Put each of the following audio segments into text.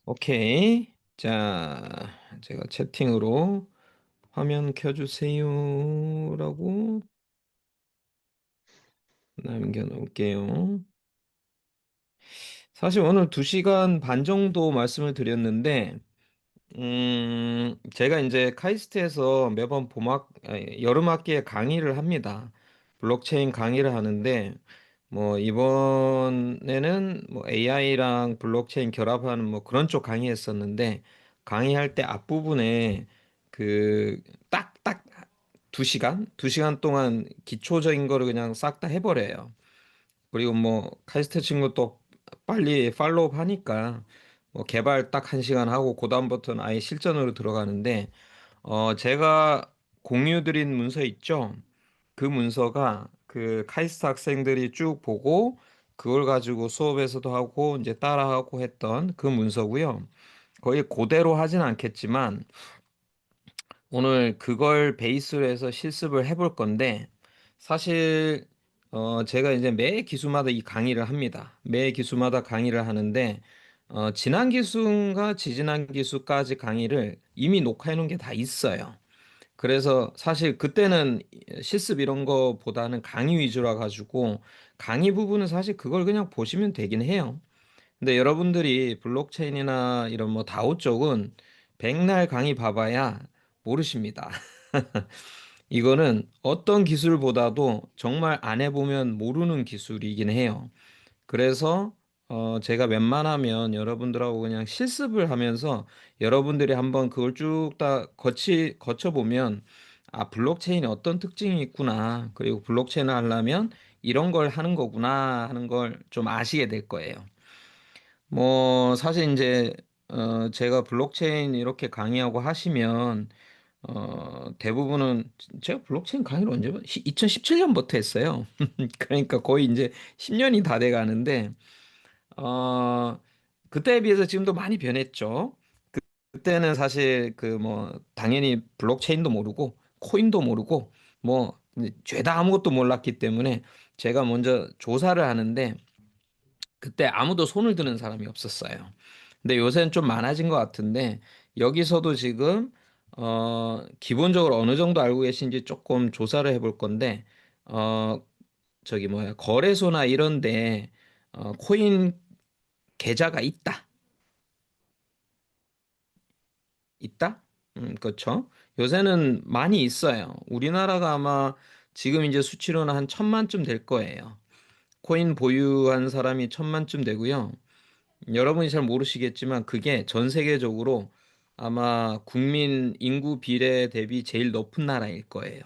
오케이. 자, 제가 채팅으로 화면 켜주세요라고 남겨놓을게요. 사실 오늘 2시간 반 정도 말씀을 드렸는데, 제가 이제 카이스트에서 매번 여름 학기에 강의를 합니다. 블록체인 강의를 하는데, 뭐, 이번에는 뭐 AI랑 블록체인 결합하는 뭐 그런 쪽 강의했었는데, 강의할 때 앞부분에 그, 딱 2시간? 2시간 동안 기초적인 거를 그냥 싹 다 해버려요. 그리고 뭐 카이스트 친구 또 빨리 팔로우 하니까 뭐 개발 딱 1시간 하고 그다음부터는 아예 실전으로 들어가는데 제가 공유 드린 문서 있죠? 그 문서가 그 카이스트 학생들이 쭉 보고 그걸 가지고 수업에서도 하고 이제 따라하고 했던 그 문서고요. 거의 그대로 하진 않겠지만 오늘 그걸 베이스로 해서 실습을 해볼 건데, 사실, 제가 이제 매 기수마다 이 강의를 합니다. 매 기수마다 강의를 하는데, 지난 기수인가 지지난 기수까지 강의를 이미 녹화해 놓은 게 다 있어요. 그래서 사실 그때는 실습 이런 거보다는 강의 위주라 가지고, 강의 부분은 사실 그걸 그냥 보시면 되긴 해요. 근데 여러분들이 블록체인이나 이런 뭐 다오 쪽은 백날 강의 봐봐야 모르십니다. 이거는 어떤 기술보다도 정말 안 해보면 모르는 기술이긴 해요. 그래서 제가 웬만하면 여러분들하고 그냥 실습을 하면서 여러분들이 한번 그걸 쭉 다 거쳐보면 아, 블록체인이 어떤 특징이 있구나. 그리고 블록체인을 하려면 이런 걸 하는 거구나 하는 걸 좀 아시게 될 거예요. 뭐 사실 이제 제가 블록체인 이렇게 강의하고 하시면 대부분은 제가 블록체인 강의를 2017년부터 했어요. 그러니까 거의 이제 10년이 다 돼 가는데 어 그때에 비해서 지금도 많이 변했죠. 그때는 사실 그 뭐 당연히 블록체인도 모르고 코인도 모르고 뭐 이제 죄다 아무것도 몰랐기 때문에 제가 먼저 조사를 하는데 그때 아무도 손을 드는 사람이 없었어요. 근데 요새는 좀 많아진 것 같은데 여기서도 지금 기본적으로 어느 정도 알고 계신지 조금 조사를 해볼 건데 어 저기 뭐야 거래소나 이런데 코인 계좌가 있다? 그렇죠. 요새는 많이 있어요. 우리나라가 아마 지금 이제 수치로는 한 1,000만쯤 될 거예요. 코인 보유한 사람이 1,000만쯤 되고요. 여러분이 잘 모르시겠지만 그게 전 세계적으로 아마 국민 인구 비례 대비 제일 높은 나라일 거예요.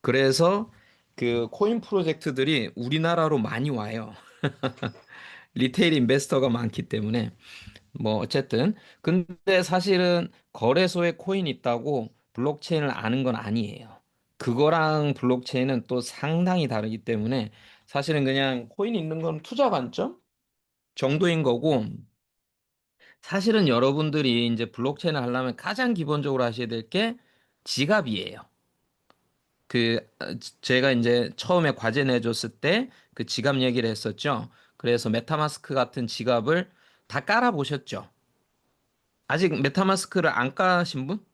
그래서 그 코인 프로젝트들이 우리나라로 많이 와요. 리테일 인베스터가 많기 때문에 뭐 어쨌든 근데 사실은 거래소에 코인 있다고 블록체인을 아는 건 아니에요. 그거랑 블록체인은 또 상당히 다르기 때문에 사실은 그냥 코인 있는 건 투자 관점 정도인 거고 사실은 여러분들이 이제 블록체인을 하려면 가장 기본적으로 하셔야 될 게 지갑이에요. 제가 이제 처음에 과제 내줬을 때 그 지갑 얘기를 했었죠. 그래서 메타마스크 같은 지갑을 다 깔아 보셨죠? 아직 메타마스크를 안 까신 분?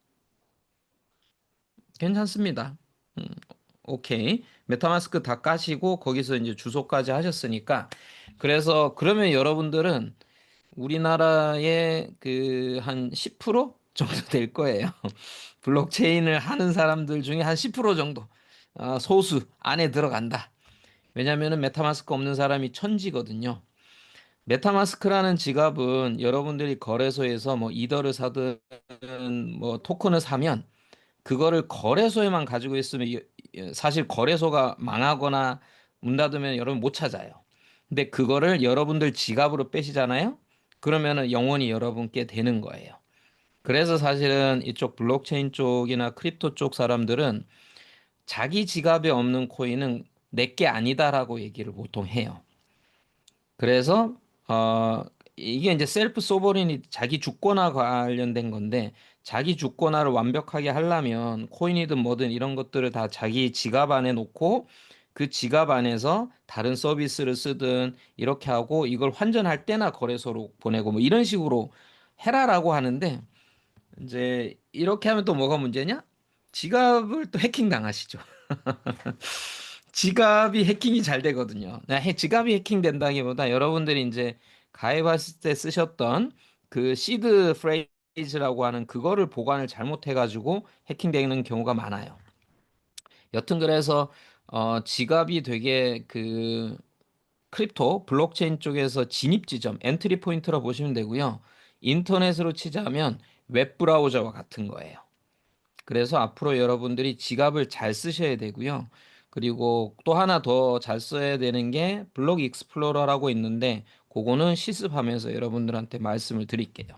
괜찮습니다. 음, 오케이. 메타마스크 다 까시고 거기서 이제 주소까지 하셨으니까 그래서 그러면 여러분들은 우리나라의 그 한 10% 정도 될 거예요. 블록체인을 하는 사람들 중에 한 10% 정도 소수 안에 들어간다. 왜냐면은 메타마스크 없는 사람이 천지거든요. 메타마스크라는 지갑은 여러분들이 거래소에서 뭐 이더를 사든 뭐 토큰을 사면 그거를 거래소에만 가지고 있으면 사실 거래소가 망하거나 문 닫으면 여러분 못 찾아요. 근데 그거를 여러분들 지갑으로 빼시잖아요. 그러면은 영원히 여러분께 되는 거예요. 그래서 사실은 이쪽 블록체인 쪽이나 크립토 쪽 사람들은 자기 지갑에 없는 코인은 내게 아니다라고 얘기를 보통 해요. 그래서 이게 이제 셀프 소버리니 자기 주권화 관련된 건데 자기 주권화를 완벽하게 하려면 코인이든 뭐든 이런 것들을 다 자기 지갑 안에 놓고 그 지갑 안에서 다른 서비스를 쓰든 이렇게 하고 이걸 환전할 때나 거래소로 보내고 뭐 이런 식으로 해라라고 하는데 이제 이렇게 하면 또 뭐가 문제냐? 지갑을 또 해킹 당하시죠. 지갑이 해킹이 잘 되거든요. 지갑이 해킹된다기보다 여러분들이 이제 가입하실 때 쓰셨던 그 시드 프레이즈라고 하는 그거를 보관을 잘못해가지고 해킹되는 경우가 많아요. 여튼 그래서 지갑이 되게 그 크립토 블록체인 쪽에서 진입 지점, 엔트리 포인트라 보시면 되고요. 인터넷으로 치자면 웹 브라우저와 같은 거예요. 그래서 앞으로 여러분들이 지갑을 잘 쓰셔야 되고요. 그리고 또 하나 더 잘 써야 되는 게 블록 익스플로러라고 있는데 그거는 실습하면서 여러분들한테 말씀을 드릴게요.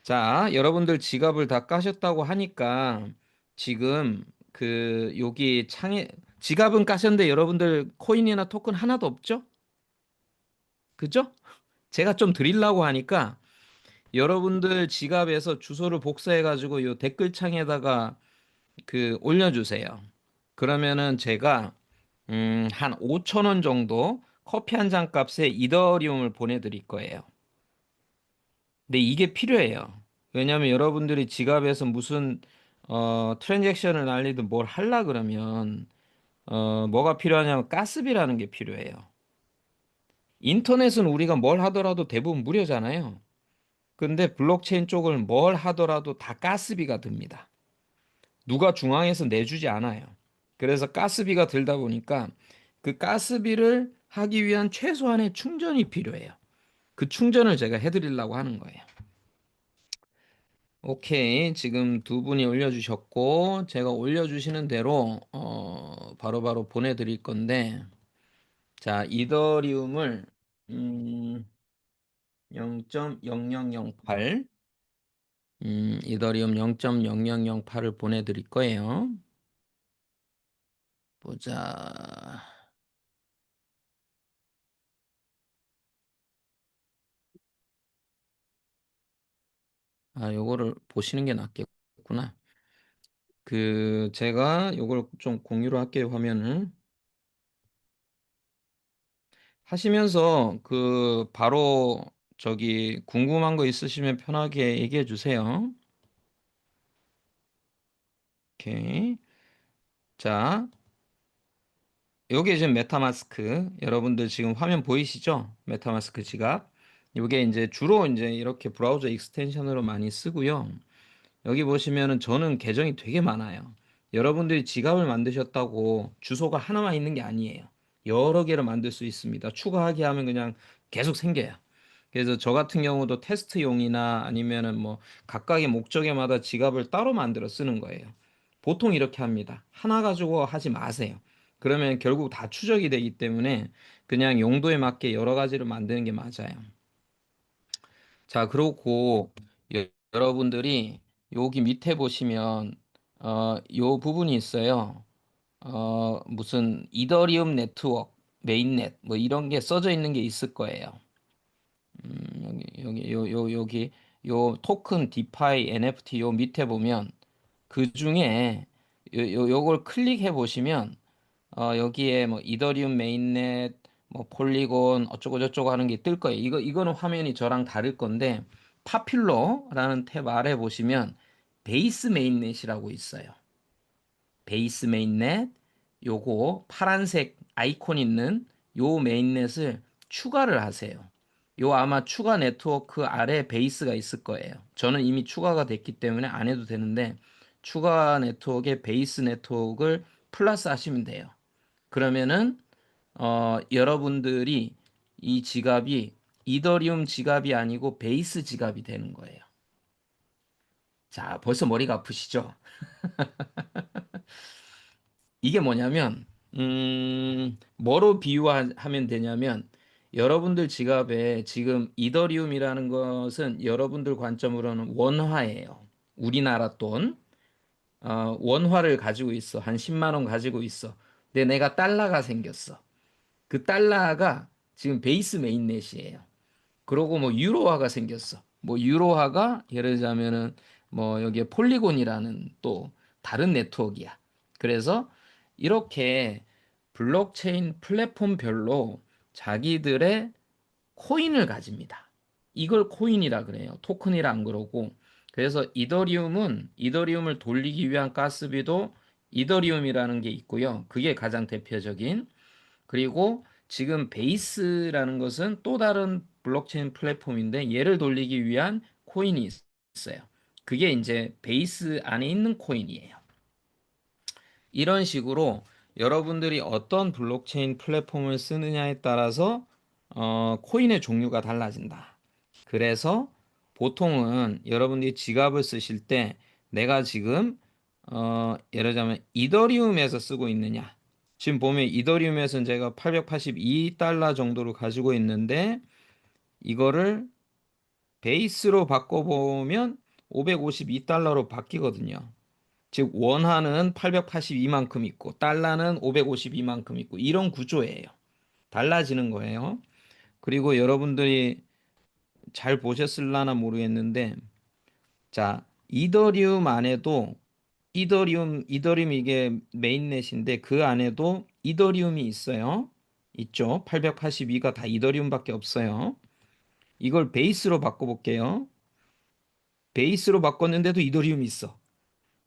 자, 여러분들 지갑을 다 까셨다고 하니까 지금 그 여기 창에 지갑은 까셨는데 여러분들 코인이나 토큰 하나도 없죠? 그죠? 제가 좀 드리려고 하니까 여러분들 지갑에서 주소를 복사해가지고 요 댓글창에다가 그 올려주세요. 그러면은 제가 한 5천 원 정도 커피 한 잔 값에 이더리움을 보내드릴 거예요. 근데 이게 필요해요. 왜냐하면 여러분들이 지갑에서 무슨 트랜잭션을 날리든 뭘 하려 그러면 뭐가 필요하냐면 가스비라는 게 필요해요. 인터넷은 우리가 뭘 하더라도 대부분 무료잖아요. 근데 블록체인 쪽을 뭘 하더라도 다 가스비가 듭니다. 누가 중앙에서 내주지 않아요. 그래서 가스비가 들다 보니까 그 가스비를 하기 위한 최소한의 충전이 필요해요. 그 충전을 제가 해드리려고 하는 거예요. 오케이. 지금 두 분이 올려주셨고, 제가 올려주시는 대로, 바로바로 보내드릴 건데, 자, 이더리움을, 음, 0.0008, 이더리움 0.0008을 보내드릴 거예요. 보자. 아, 요거를 보시는 게 낫겠구나. 그, 제가 요걸 좀 공유로 할게요, 화면을. 하시면서 그, 바로 저기 궁금한 거 있으시면 편하게 얘기해 주세요. 오케이. 자, 요게 지금 메타마스크. 여러분들 지금 화면 보이시죠? 메타마스크 지갑. 요게 이제 주로 이제 이렇게 브라우저 익스텐션으로 많이 쓰고요. 여기 보시면은 저는 계정이 되게 많아요. 여러분들이 지갑을 만드셨다고 주소가 하나만 있는 게 아니에요. 여러 개를 만들 수 있습니다. 추가하기 하면 그냥 계속 생겨요. 그래서 저 같은 경우도 테스트용이나 아니면은 뭐 각각의 목적에마다 지갑을 따로 만들어 쓰는 거예요. 보통 이렇게 합니다. 하나 가지고 하지 마세요. 그러면 결국 다 추적이 되기 때문에 그냥 용도에 맞게 여러 가지를 만드는 게 맞아요. 자, 그렇고 여러분들이 여기 밑에 보시면 요 부분이 있어요. 무슨 이더리움 네트워크, 메인넷 뭐 이런 게 써져 있는 게 있을 거예요. 여기 요 토큰 디파이 NFT 요 밑에 보면 그 중에 요걸 클릭해 보시면 여기에 뭐 이더리움 메인넷, 뭐 폴리곤 어쩌고 저쩌고 하는 게 뜰 거예요. 이거는 화면이 저랑 다를 건데 파퓰러라는 탭 아래 보시면 베이스 메인넷이라고 있어요. 베이스 메인넷 요거 파란색 아이콘 있는 요 메인넷을 추가를 하세요. 요 아마 추가 네트워크 아래 베이스가 있을 거예요. 저는 이미 추가가 됐기 때문에 안 해도 되는데 추가 네트워크에 베이스 네트워크를 플러스 하시면 돼요. 그러면은 여러분들이 이 지갑이 이더리움 지갑이 아니고 베이스 지갑이 되는 거예요. 자, 벌써 머리가 아프시죠? 이게 뭐냐면 뭐로 비유하면 되냐면 여러분들 지갑에 지금 이더리움이라는 것은 여러분들 관점으로는 원화예요. 우리나라 돈. 원화를 가지고 있어. 한 10만 원 가지고 있어. 근데 내가 달러가 생겼어. 그 달러가 지금 베이스 메인넷이에요. 그러고 뭐 유로화가 생겼어. 뭐 유로화가 예를 들자면은 뭐 여기에 폴리곤이라는 또 다른 네트워크야. 그래서 이렇게 블록체인 플랫폼별로 자기들의 코인을 가집니다. 이걸 코인이라 그래요. 토큰이라 안 그러고. 그래서 이더리움을 돌리기 위한 가스비도 이더리움이라는 게 있고요. 그게 가장 대표적인. 그리고 지금 베이스라는 것은 또 다른 블록체인 플랫폼인데 얘를 돌리기 위한 코인이 있어요. 그게 이제 베이스 안에 있는 코인이에요. 이런 식으로 여러분들이 어떤 블록체인 플랫폼을 쓰느냐에 따라서 코인의 종류가 달라진다. 그래서 보통은 여러분들이 지갑을 쓰실 때 내가 지금 예를 들자면 이더리움에서 쓰고 있느냐. 지금 보면 이더리움에서는 제가 882달러 정도를 가지고 있는데 이거를 베이스로 바꿔보면 552달러로 바뀌거든요. 즉 원화는 882만큼 있고 달러는 552만큼 있고 이런 구조예요. 달라지는 거예요. 그리고 여러분들이 잘 보셨을라나 모르겠는데 자, 이더리움 안에도 이더리움 이게 메인넷인데 그 안에도 이더리움이 있어요. 있죠. 882가 다 이더리움밖에 없어요. 이걸 베이스로 바꿔볼게요. 베이스로 바꿨는데도 이더리움이 있어.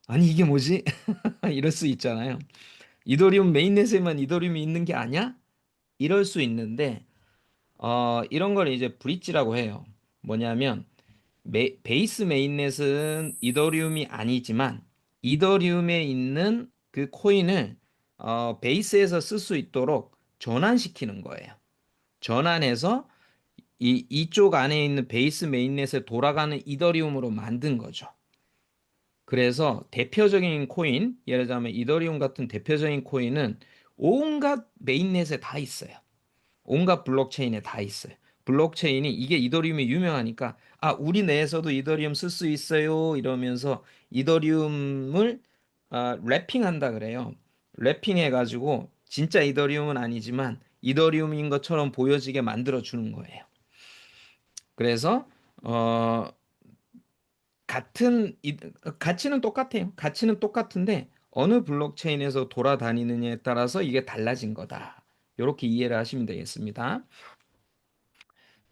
아니 이게 뭐지? 이럴 수 있잖아요. 이더리움 메인넷에만 이더리움이 있는 게 아니야? 이럴 수 있는데 이런 걸 이제 브릿지라고 해요. 뭐냐면 베이스 메인넷은 이더리움이 아니지만 이더리움에 있는 그 코인을 베이스에서 쓸 수 있도록 전환시키는 거예요. 전환해서 이쪽 안에 있는 베이스 메인넷에 돌아가는 이더리움으로 만든 거죠. 그래서 대표적인 코인, 예를 들자면 이더리움 같은 대표적인 코인은 온갖 메인넷에 다 있어요. 온갖 블록체인에 다 있어요. 블록체인이 이게 이더리움이 유명하니까 우리 내에서도 이더리움 쓸 수 있어요 이러면서 이더리움을 랩핑한다 그래요. 랩핑해 가지고 진짜 이더리움은 아니지만 이더리움인 것처럼 보여지게 만들어 주는 거예요. 그래서 어 같은 가치는 똑같아요. 가치는 똑같은데 어느 블록체인에서 돌아다니느냐에 따라서 이게 달라진 거다. 이렇게 이해를 하시면 되겠습니다.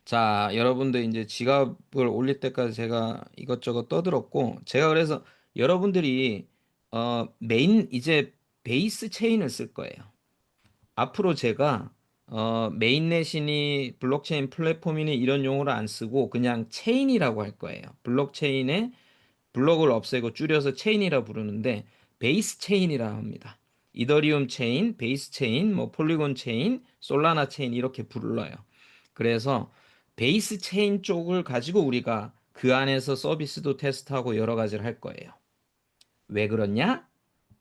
자, 여러분들 이제 지갑을 올릴 때까지 제가 이것저것 떠들었고, 제가 그래서 여러분들이 메인 이제 베이스 체인을 쓸 거예요. 앞으로 제가 메인넷이니 블록체인 플랫폼이니 이런 용어를 안 쓰고 그냥 체인이라고 할 거예요. 블록체인에 블록을 없애고 줄여서 체인이라 부르는데 베이스 체인이라 합니다. 이더리움 체인, 베이스 체인, 뭐 폴리곤 체인, 솔라나 체인 이렇게 불러요. 그래서 베이스 체인 쪽을 가지고 우리가 그 안에서 서비스도 테스트하고 여러 가지를 할 거예요. 왜 그러냐?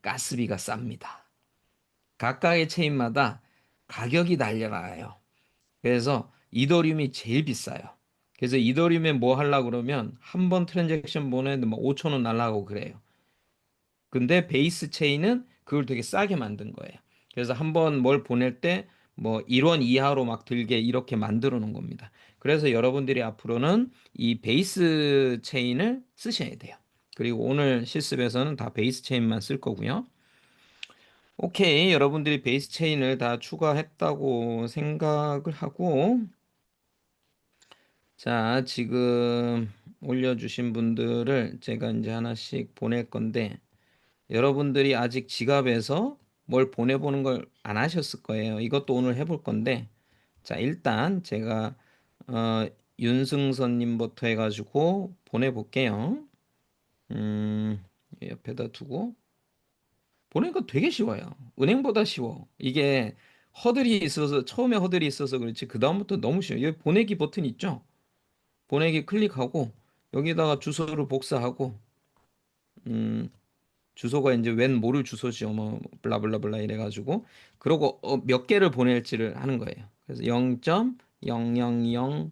가스비가 쌉니다. 각각의 체인마다 가격이 달려나요. 그래서 이더리움이 제일 비싸요. 그래서 이더리움에 뭐 하려고 그러면 한 번 트랜잭션 보내는데 뭐 5천 원 날라가고 그래요. 근데 베이스 체인은 그걸 되게 싸게 만든 거예요. 그래서 한번 뭘 보낼 때 뭐 1원 이하로 막 들게 이렇게 만들어 놓은 겁니다. 그래서 여러분들이 앞으로는 이 베이스 체인을 쓰셔야 돼요. 그리고 오늘 실습에서는 다 베이스 체인만 쓸 거고요. 오케이. 여러분들이 베이스 체인을 다 추가했다고 생각을 하고 자, 지금 올려주신 분들을 제가 이제 하나씩 보낼 건데 여러분들이 아직 지갑에서 뭘 보내보는 걸 안 하셨을 거예요. 이것도 오늘 해볼 건데, 자, 일단 제가, 어, 윤승선님부터 해가지고 보내볼게요. 음, 옆에다 두고. 보내니까 되게 쉬워요. 은행보다 쉬워. 이게 허들이 있어서, 처음에 허들이 있어서 그렇지, 그다음부터 너무 쉬워요. 여기 보내기 버튼 있죠? 보내기 클릭하고, 여기다가 주소를 복사하고, 음, 주소가 이제 웬 모를 주소죠. 뭐 블라블라블라 이래가지고 그러고 몇 개를 보낼지를 하는 거예요. 그래서 0.0008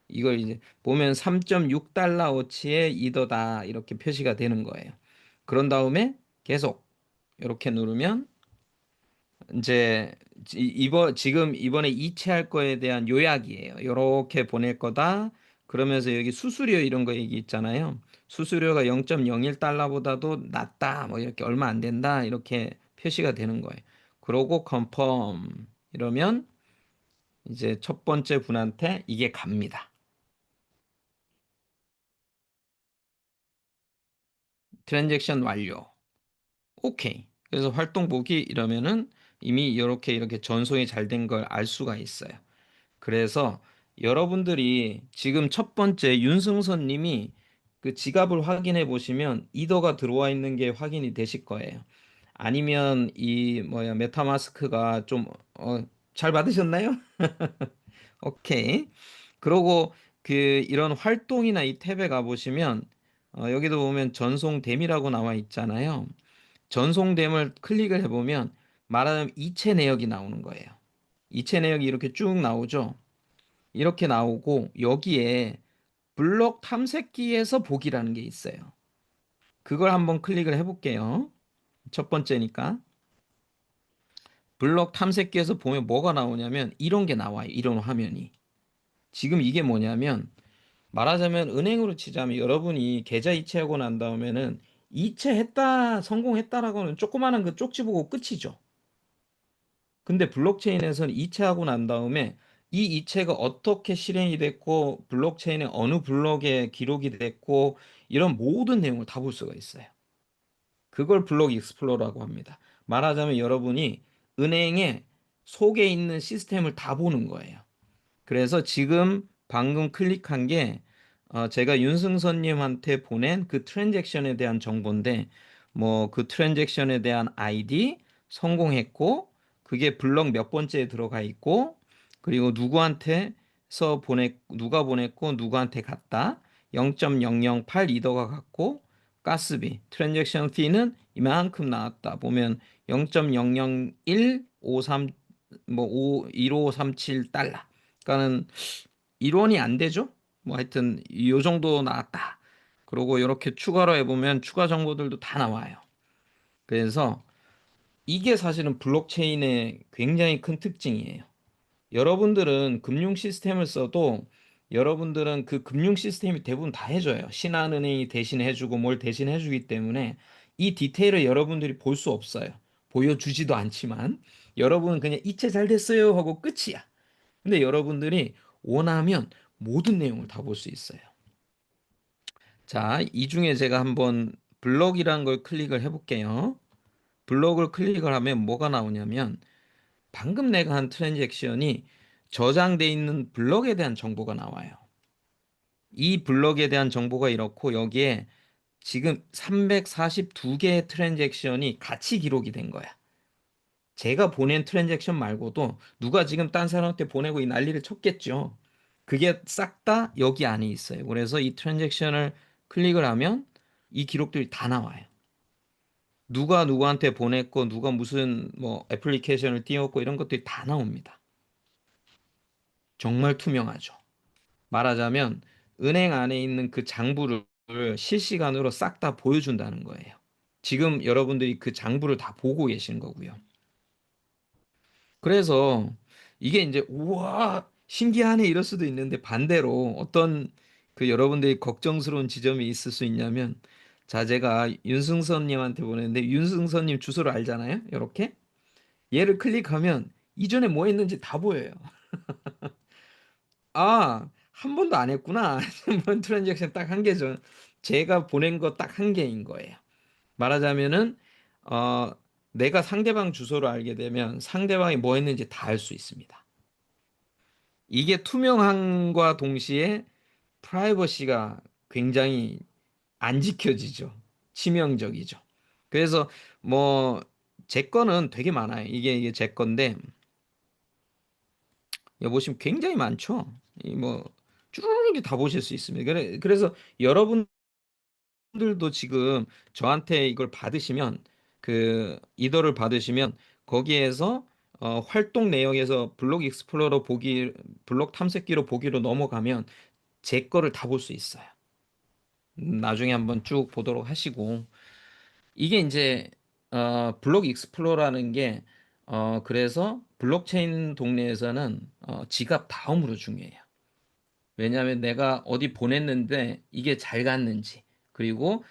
이걸 이제 보면 3.6달러어치의 이더다 이렇게 표시가 되는 거예요. 그런 다음에 계속 이렇게 누르면 이제 지금 이번에 이체할 거에 대한 요약이에요. 이렇게 보낼 거다. 그러면서 여기 수수료 이런 거 얘기 있잖아요. 수수료가 0.01달러보다도 낮다. 뭐 이렇게 얼마 안 된다. 이렇게 표시가 되는 거예요. 그러고 컨펌 이러면 이제 첫 번째 분한테 이게 갑니다. 트랜잭션 완료. 오케이. 그래서 활동 보기 이러면은 이미 이렇게 전송이 잘 된 걸 알 수가 있어요. 그래서 여러분들이 지금 첫 번째 윤승선 님이 그 지갑을 확인해 보시면 이더가 들어와 있는 게 확인이 되실 거예요. 아니면 이 뭐야 메타마스크가 좀 잘 받으셨나요? 오케이. 그러고 그 이런 활동이나 이 탭에 가 보시면 여기도 보면 전송됨이라고 나와 있잖아요. 전송됨을 클릭을 해보면 말하자면 이체 내역이 나오는 거예요. 이체 내역이 이렇게 쭉 나오죠. 이렇게 나오고 여기에 블록 탐색기에서 보기라는 게 있어요. 그걸 한번 클릭을 해볼게요. 첫 번째니까. 블록 탐색기에서 보면 뭐가 나오냐면 이런 게 나와요. 이런 화면이. 지금 이게 뭐냐면 말하자면 은행으로 치자면 여러분이 계좌 이체하고 난 다음에는 이체했다, 성공했다라고는 조그마한 그 쪽지 보고 끝이죠. 근데 블록체인에서는 이체하고 난 다음에 이 이체가 어떻게 실행이 됐고 블록체인의 어느 블록에 기록이 됐고 이런 모든 내용을 다 볼 수가 있어요. 그걸 블록 익스플로러라고 합니다. 말하자면 여러분이 은행의 속에 있는 시스템을 다 보는 거예요. 그래서 지금 방금 클릭한 게 제가 윤승선님한테 보낸 그 트랜잭션에 대한 정보인데 뭐 그 트랜잭션에 대한 아이디 성공했고 그게 블럭 몇 번째에 들어가 있고 그리고 누구한테서 누가 보냈고 누구한테 갔다 0.008 이더가 갔고 가스비 트랜잭션 피는 이만큼 나왔다 보면 0.00153 뭐 1537 달러 그러니까는 1원이 안 되죠? 뭐 하여튼 요 정도 나왔다. 그리고 이렇게 추가로 해보면 추가 정보들도 다 나와요. 그래서 이게 사실은 블록체인의 굉장히 큰 특징이에요. 여러분들은 금융 시스템을 써도 여러분들은 그 금융 시스템이 대부분 다 해줘요. 신한은행이 대신 해주고 뭘 대신 해주기 때문에 이 디테일을 여러분들이 볼 수 없어요. 보여주지도 않지만 여러분은 그냥 이체 잘 됐어요 하고 끝이야. 근데 여러분들이 원하면 모든 내용을 다 볼 수 있어요. 자, 이 중에 제가 한번 블럭이란 걸 클릭을 해볼게요. 블럭을 클릭을 하면 뭐가 나오냐면 방금 내가 한 트랜잭션이 저장돼 있는 블럭에 대한 정보가 나와요. 이 블럭에 대한 정보가 이렇고 여기에 지금 342개의 트랜잭션이 같이 기록이 된 거야. 제가 보낸 트랜잭션 말고도 누가 지금 딴 사람한테 보내고 이 난리를 쳤겠죠. 그게 싹 다 여기 안에 있어요. 그래서 이 트랜잭션을 클릭을 하면 이 기록들이 다 나와요. 누가 누구한테 보냈고 누가 무슨 뭐 애플리케이션을 띄웠고 이런 것들이 다 나옵니다. 정말 투명하죠. 말하자면 은행 안에 있는 그 장부를 실시간으로 싹 다 보여준다는 거예요. 지금 여러분들이 그 장부를 다 보고 계신 거고요. 그래서 이게 이제 우와 신기하네 이럴 수도 있는데 반대로 어떤 그 여러분들이 걱정스러운 지점이 있을 수 있냐면 자 제가 윤승선님한테 보냈는데 윤승선님 주소를 알잖아요. 이렇게 얘를 클릭하면 이전에 뭐 했는지 다 보여요. 아, 한 번도 안 했구나. 한번 트랜잭션 딱 한 개죠. 제가 보낸 거 딱 한 개인 거예요. 말하자면은 어 내가 상대방 주소를 알게 되면 상대방이 뭐 했는지 다 알 수 있습니다. 이게 투명함과 동시에 프라이버시가 굉장히 안 지켜지죠. 치명적이죠. 그래서 뭐 제 거는 되게 많아요. 이게 제 건데 여기 보시면 굉장히 많죠. 이 뭐 쭈루루기 다 보실 수 있습니다. 그래서 여러분들도 지금 저한테 이걸 받으시면 그 이더를 받으시면 거기에서 활동 내역에서 블록 익스플로러 보기 블록 탐색기로 보기로 넘어가면 제 거를 다 볼 수 있어요. 나중에 한번 쭉 보도록 하시고 이게 이제 블록 익스플로러라는 게 그래서 블록체인 동네에서는 지갑 다음으로 중요해요. 왜냐하면 내가 어디 보냈는데 이게 잘 갔는지 그리고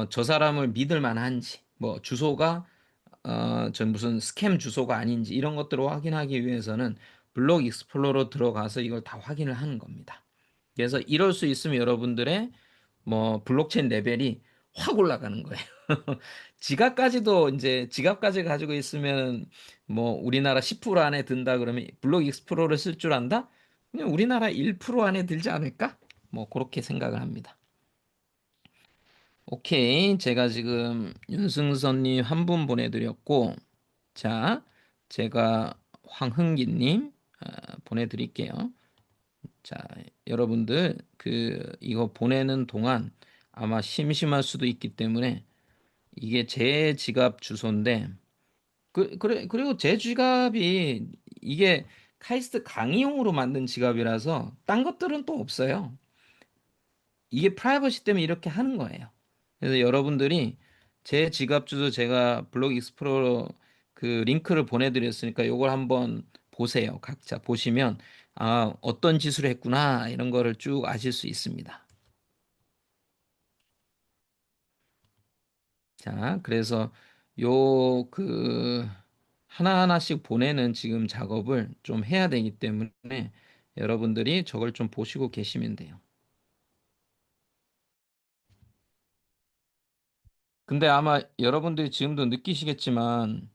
저 사람을 믿을 만한지 뭐 주소가 저 무슨 스캠 주소가 아닌지 이런 것들을 확인하기 위해서는 블록 익스플로러 들어가서 이걸 다 확인을 하는 겁니다. 그래서 이럴 수 있으면 여러분들의 뭐 블록체인 레벨이 확 올라가는 거예요. 지갑까지도 이제 지갑까지 가지고 있으면 뭐 우리나라 10% 안에 든다 그러면 블록 익스플로러를 쓸 줄 안다? 그냥 우리나라 1% 안에 들지 않을까? 뭐 그렇게 생각을 합니다. 오케이. 제가 지금 윤승선님 한 분 보내드렸고, 자, 제가 황흥기님 보내드릴게요. 자, 여러분들 이거 보내는 동안 아마 심심할 수도 있기 때문에 이게 제 지갑 주소인데 그리고 제 지갑이 이게 카이스트 강의용으로 만든 지갑이라서 딴 것들은 또 없어요. 이게 프라이버시 때문에 이렇게 하는 거예요. 그래서 여러분들이 제 지갑 주소 제가 블록 익스플로러 링크를 보내드렸으니까 요걸 한번 보세요. 각자 보시면 아, 어떤 짓을 했구나 이런 거를 쭉 아실 수 있습니다. 자, 그래서 요 하나하나씩 보내는 지금 작업을 좀 해야 되기 때문에 여러분들이 저걸 좀 보시고 계시면 돼요. 근데 아마 여러분들이 지금도 느끼시겠지만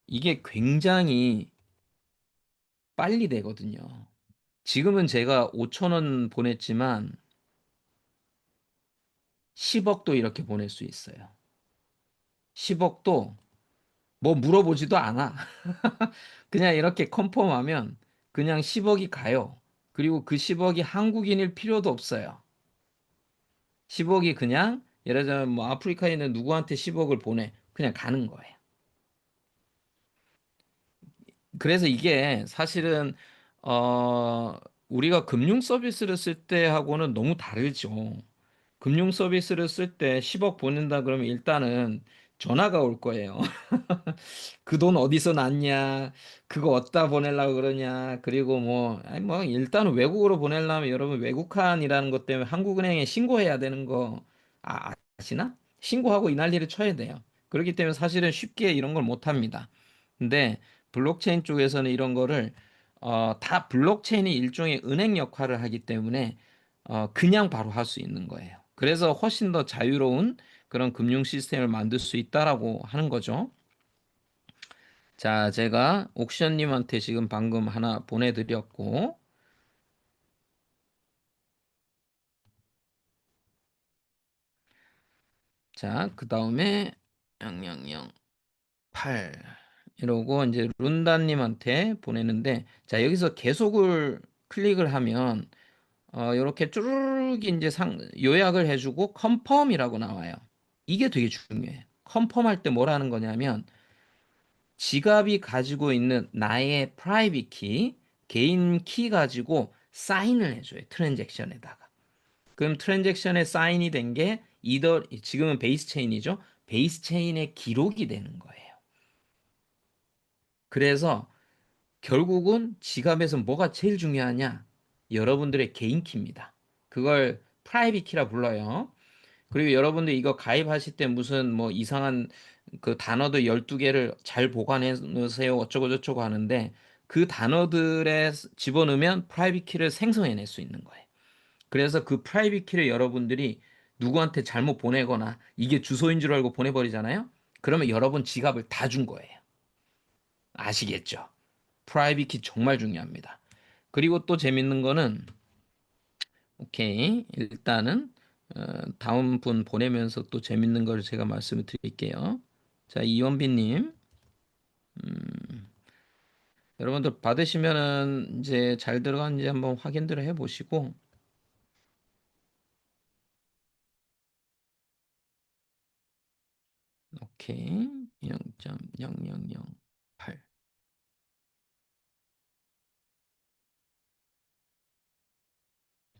이게 굉장히 빨리 되거든요. 지금은 제가 5천 원 보냈지만 10억도 이렇게 보낼 수 있어요. 10억도 뭐 물어보지도 않아. 그냥 이렇게 컨펌하면 그냥 10억이 가요. 그리고 그 10억이 한국인일 필요도 없어요. 10억이 그냥 예를 들면 뭐 아프리카에 있는 누구한테 10억을 보내. 그냥 가는 거예요. 그래서 이게 사실은 우리가 금융 서비스를 쓸 때하고는 너무 다르죠. 금융 서비스를 쓸 때 10억 보낸다 그러면 일단은 전화가 올 거예요. 그 돈 어디서 났냐? 그거 어디다 보내려고 그러냐? 그리고 뭐, 아니 뭐, 일단은 외국으로 보내려면 여러분 외국환이라는 것 때문에 한국은행에 신고해야 되는 거 아시나? 신고하고 이 난리를 쳐야 돼요. 그렇기 때문에 사실은 쉽게 이런 걸 못 합니다. 근데 블록체인 쪽에서는 이런 거를, 다 블록체인이 일종의 은행 역할을 하기 때문에, 그냥 바로 할 수 있는 거예요. 그래서 훨씬 더 자유로운 그런 금융 시스템을 만들 수 있다라고 하는 거죠. 자, 제가 옥션님한테 지금 방금 하나 보내드렸고, 자, 그 다음에 0008 이러고 이제 룬다님한테 보내는데, 자, 여기서 계속을 클릭을 하면, 이렇게 쭈르륵 이제 요약을 해주고 컨펌이라고 나와요. 이게 되게 중요해요. 컨펌할 때 뭐라는 거냐면, 지갑이 가지고 있는 나의 프라이빗 키, 개인 키 가지고 사인을 해줘요. 트랜잭션에다가. 그럼 트랜잭션에 사인이 된 게 이더 지금은 베이스 체인이죠. 베이스 체인의 기록이 되는 거예요. 그래서 결국은 지갑에서 뭐가 제일 중요하냐? 여러분들의 개인 키입니다. 그걸 프라이빗 키라 불러요. 그리고 여러분들 이거 가입하실 때 무슨 뭐 이상한 단어들 12개를 잘 보관해 놓으세요. 어쩌고 저쩌고 하는데 그 단어들에 집어넣으면 프라이빗 키를 생성해낼 수 있는 거예요. 그래서 그 프라이빗 키를 여러분들이 누구한테 잘못 보내거나 이게 주소인 줄 알고 보내버리잖아요. 그러면 여러분 지갑을 다 준 거예요. 아시겠죠? 프라이빗 키 정말 중요합니다. 그리고 또 재밌는 거는 오케이. 일단은 다음 분 보내면서 또 재밌는 걸 제가 말씀을 드릴게요. 자, 이원빈님, 여러분들 받으시면은 이제 잘 들어갔는지 한번 확인들을 해보시고, 오케이. 0.0008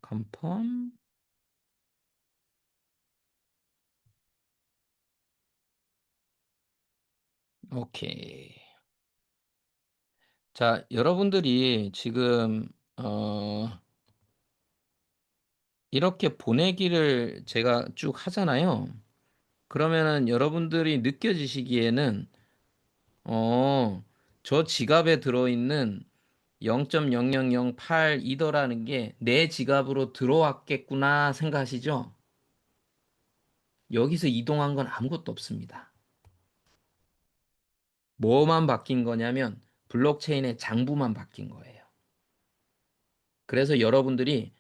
컨펌. 오케이. 자, 여러분들이 지금 이렇게 보내기를 제가 쭉 하잖아요. 그러면은 여러분들이 느껴지시기에는 저 지갑에 들어있는 0.0008이더라는 게 내 지갑으로 들어왔겠구나 생각하시죠? 여기서 이동한 건 아무것도 없습니다. 뭐만 바뀐 거냐면 블록체인의 장부만 바뀐 거예요. 그래서 여러분들이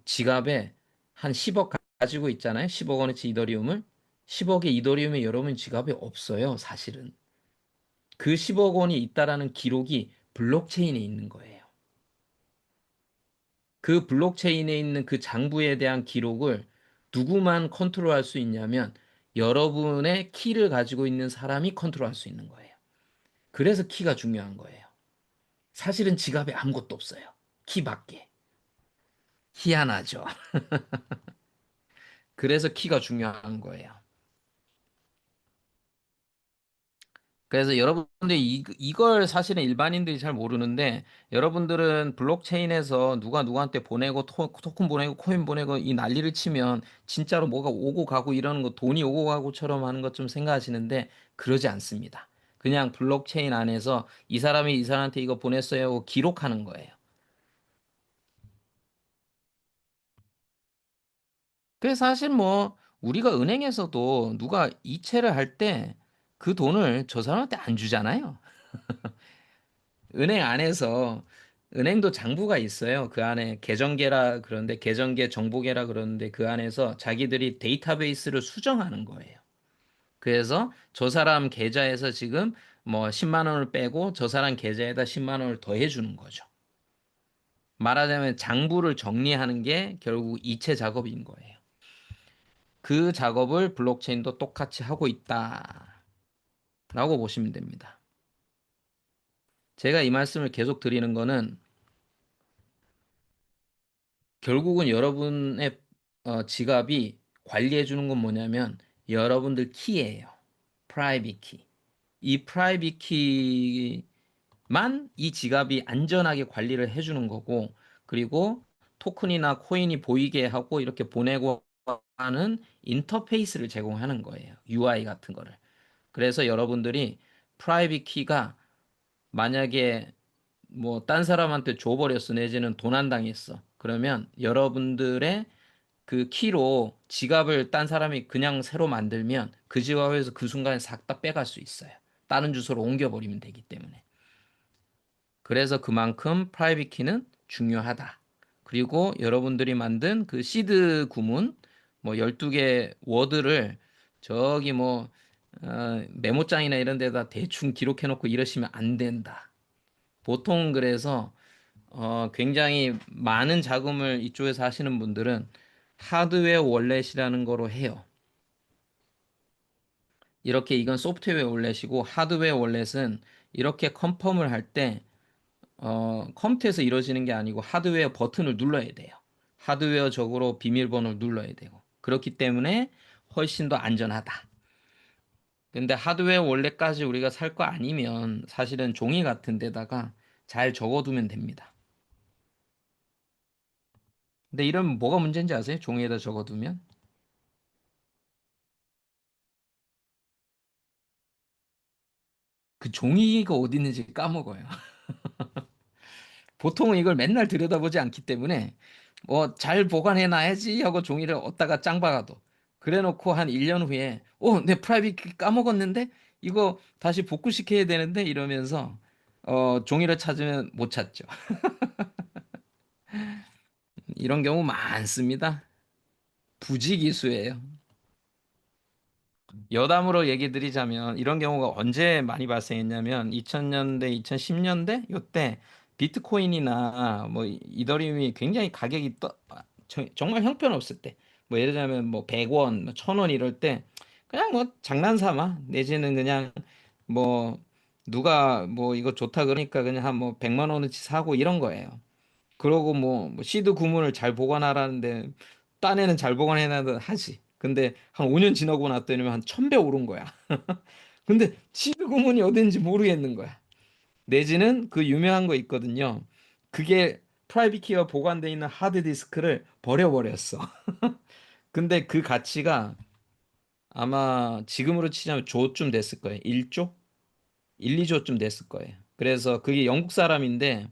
지갑에 한 10억 가지고 있잖아요. 10억 원어치 이더리움을. 10억의 이더리움이 여러분 지갑에 없어요, 사실은. 그 10억 원이 있다라는 기록이 블록체인에 있는 거예요. 그 블록체인에 있는 그 장부에 대한 기록을 누구만 컨트롤할 수 있냐면 여러분의 키를 가지고 있는 사람이 컨트롤할 수 있는 거예요. 그래서 키가 중요한 거예요. 사실은 지갑에 아무것도 없어요. 키밖에. 희한하죠. 그래서 키가 중요한 거예요. 그래서 여러분들이 이걸 사실은 일반인들이 잘 모르는데 여러분들은 블록체인에서 누가 누구한테 보내고 토큰 보내고 코인 보내고 이 난리를 치면 진짜로 뭐가 오고 가고 이러는 거 돈이 오고 가고처럼 하는 것 좀 생각하시는데 그러지 않습니다. 그냥 블록체인 안에서 이 사람이 이 사람한테 이거 보냈어요 하고 기록하는 거예요. 그래서 사실 뭐 우리가 은행에서도 누가 이체를 할 때 그 돈을 저 사람한테 안 주잖아요. 은행 안에서 은행도 장부가 있어요. 그 안에 계정계라 그러는데 계정계 정보계라 그러는데 그 안에서 자기들이 데이터베이스를 수정하는 거예요. 그래서 저 사람 계좌에서 지금 뭐 10만 원을 빼고 저 사람 계좌에다 10만 원을 더해 주는 거죠. 말하자면 장부를 정리하는 게 결국 이체 작업인 거예요. 그 작업을 블록체인도 똑같이 하고 있다라고 보시면 됩니다. 제가 이 말씀을 계속 드리는 거는 결국은 여러분의 지갑이 관리해 주는 건 뭐냐면 여러분들 키예요. 프라이빗 키. 이 프라이빗 키만 이 지갑이 안전하게 관리를 해 주는 거고 그리고 토큰이나 코인이 보이게 하고 이렇게 보내고 하는 인터페이스를 제공하는 거예요. UI 같은 거를. 그래서 여러분들이 프라이빗 키가 만약에 뭐 딴 사람한테 줘버렸어 내지는 도난당했어. 그러면 여러분들의 그 키로 지갑을 딴 사람이 그냥 새로 만들면 그 지갑에서 그 순간에 싹 다 빼갈 수 있어요. 다른 주소로 옮겨버리면 되기 때문에. 그래서 그만큼 프라이빗 키는 중요하다. 그리고 여러분들이 만든 그 시드 구문 뭐 12개 워드를 저기 뭐 메모장이나 이런 데다 대충 기록해 놓고 이러시면 안 된다. 보통 그래서 굉장히 많은 자금을 이쪽에서 하시는 분들은 하드웨어 월렛이라는 거로 해요. 이렇게 이건 소프트웨어 월렛이고 하드웨어 월렛은 이렇게 컨펌을 할 때 컴퓨터에서 이루어지는 게 아니고 하드웨어 버튼을 눌러야 돼요. 하드웨어적으로 비밀번호를 눌러야 되고 그렇기 때문에 훨씬 더 안전하다. 근데 하드웨어 월렛까지 우리가 살 거 아니면 사실은 종이 같은 데다가 잘 적어두면 됩니다. 근데 이러면 뭐가 문제인지 아세요? 종이에다 적어두면? 그 종이가 어디 있는지 까먹어요. 보통은 이걸 맨날 들여다보지 않기 때문에 뭐 잘 보관해놔야지 하고 종이를 얻다가 짱 박아도 그래놓고 한 1년 후에 내 프라이빗 키 까먹었는데 이거 다시 복구시켜야 되는데 이러면서 종이를 찾으면 못 찾죠. 이런 경우 많습니다. 부지기수예요. 여담으로 얘기 드리자면 이런 경우가 언제 많이 발생했냐면 2000년대, 2010년대 요때 비트코인이나 뭐 이더리움이 굉장히 가격이 정말 형편없을 때 뭐 예를 들자면 뭐 100원, 1000원 이럴 때 그냥 뭐 장난삼아 내지는 그냥 뭐 누가 뭐 이거 좋다 그러니까 그냥 한 뭐 100만 원어치 사고 이런 거예요. 그러고 뭐 시드 구문을 잘 보관하라는데 딴에는 잘 보관해놔도 하지. 근데 한 5년 지나고 났더니 한 1000배 오른 거야. 근데 시드 구문이 어딘지 모르겠는 거야. 내지는 그 유명한 거 있거든요. 그게 프라이빗 키가 보관돼 있는 하드 디스크를 버려버렸어. 근데 그 가치가 아마 지금으로 치자면 조쯤 됐을 거예요. 1조? 1, 2조쯤 됐을 거예요. 그래서 그게 영국 사람인데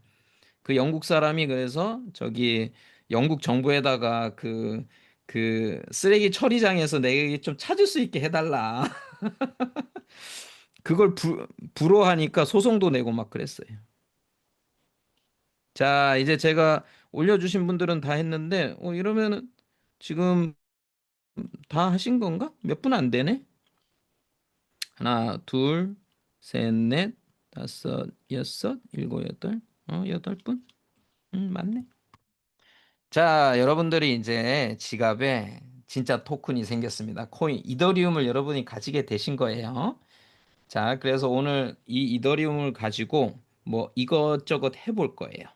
그 영국 사람이 그래서 저기 영국 정부에다가 그 그 쓰레기 처리장에서 내게 좀 찾을 수 있게 해달라. 그걸 불허하니까 소송도 내고 막 그랬어요. 자, 이제 제가 올려주신 분들은 다 했는데, 이러면은 지금 다 하신 건가? 몇 분 안 되네? 하나, 둘, 셋, 넷, 다섯, 여섯, 일곱, 여덟, 여덟 분? 맞네. 자, 여러분들이 이제 지갑에 진짜 토큰이 생겼습니다. 코인, 이더리움을 여러분이 가지게 되신 거예요. 자, 그래서 오늘 이 이더리움을 가지고 뭐 이것저것 해볼 거예요.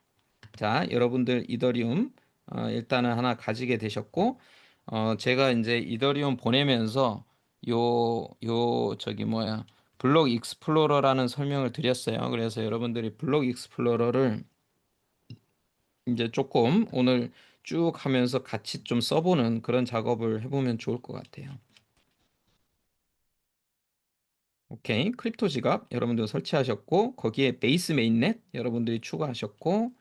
자, 여러분들 이더리움 일단은 하나 가지게 되셨고, 제가 이제 이더리움 보내면서 저기 뭐야, 블록 익스플로러라는 설명을 드렸어요. 그래서 여러분들이 블록 익스플로러를 이제 조금 오늘 쭉 하면서 같이 좀 써보는 그런 작업을 해보면 좋을 것 같아요. 오케이. 크립토 지갑 여러분들 설치하셨고, 거기에 베이스 메인넷 여러분들이 추가하셨고,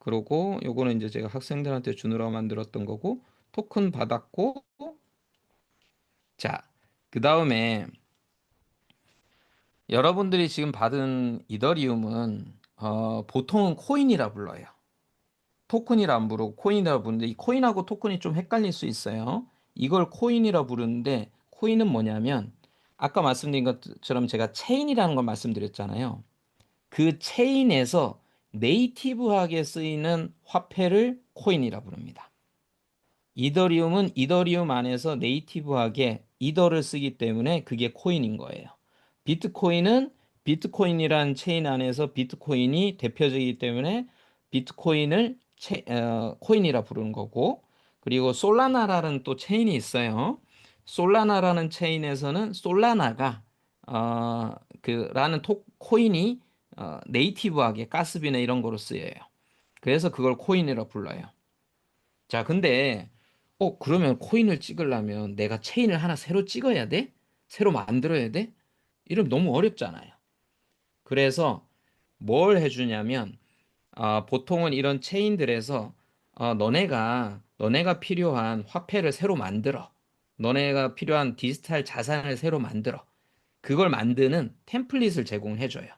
그러고 요거는 이제 제가 학생들한테 주느라 만들었던 거고, 토큰 받았고, 자, 그 다음에 여러분들이 지금 받은 이더리움은 보통은 코인이라 불러요. 토큰이라 안 부르고 코인이라 부르는데 이 코인하고 토큰이 좀 헷갈릴 수 있어요. 이걸 코인이라 부르는데 코인은 뭐냐면 아까 말씀드린 것처럼 제가 체인이라는 걸 말씀드렸잖아요. 그 체인에서 네이티브하게 쓰이는 화폐를 코인이라 부릅니다. 이더리움은 이더리움 안에서 네이티브하게 이더를 쓰기 때문에 그게 코인인 거예요. 비트코인은 비트코인이란 체인 안에서 비트코인이 대표적이기 때문에 비트코인을 코인이라 부르는 거고, 그리고 솔라나라는 또 체인이 있어요. 솔라나라는 체인에서는 솔라나가 라는 코인이 네이티브하게 가스비나 이런 거로 쓰여요. 그래서 그걸 코인이라 불러요. 자, 근데 그러면 코인을 찍으려면 내가 체인을 하나 새로 찍어야 돼? 새로 만들어야 돼? 이러면 너무 어렵잖아요. 그래서 뭘 해주냐면 보통은 이런 체인들에서 너네가 필요한 화폐를 새로 만들어. 너네가 필요한 디지털 자산을 새로 만들어. 그걸 만드는 템플릿을 제공해줘요.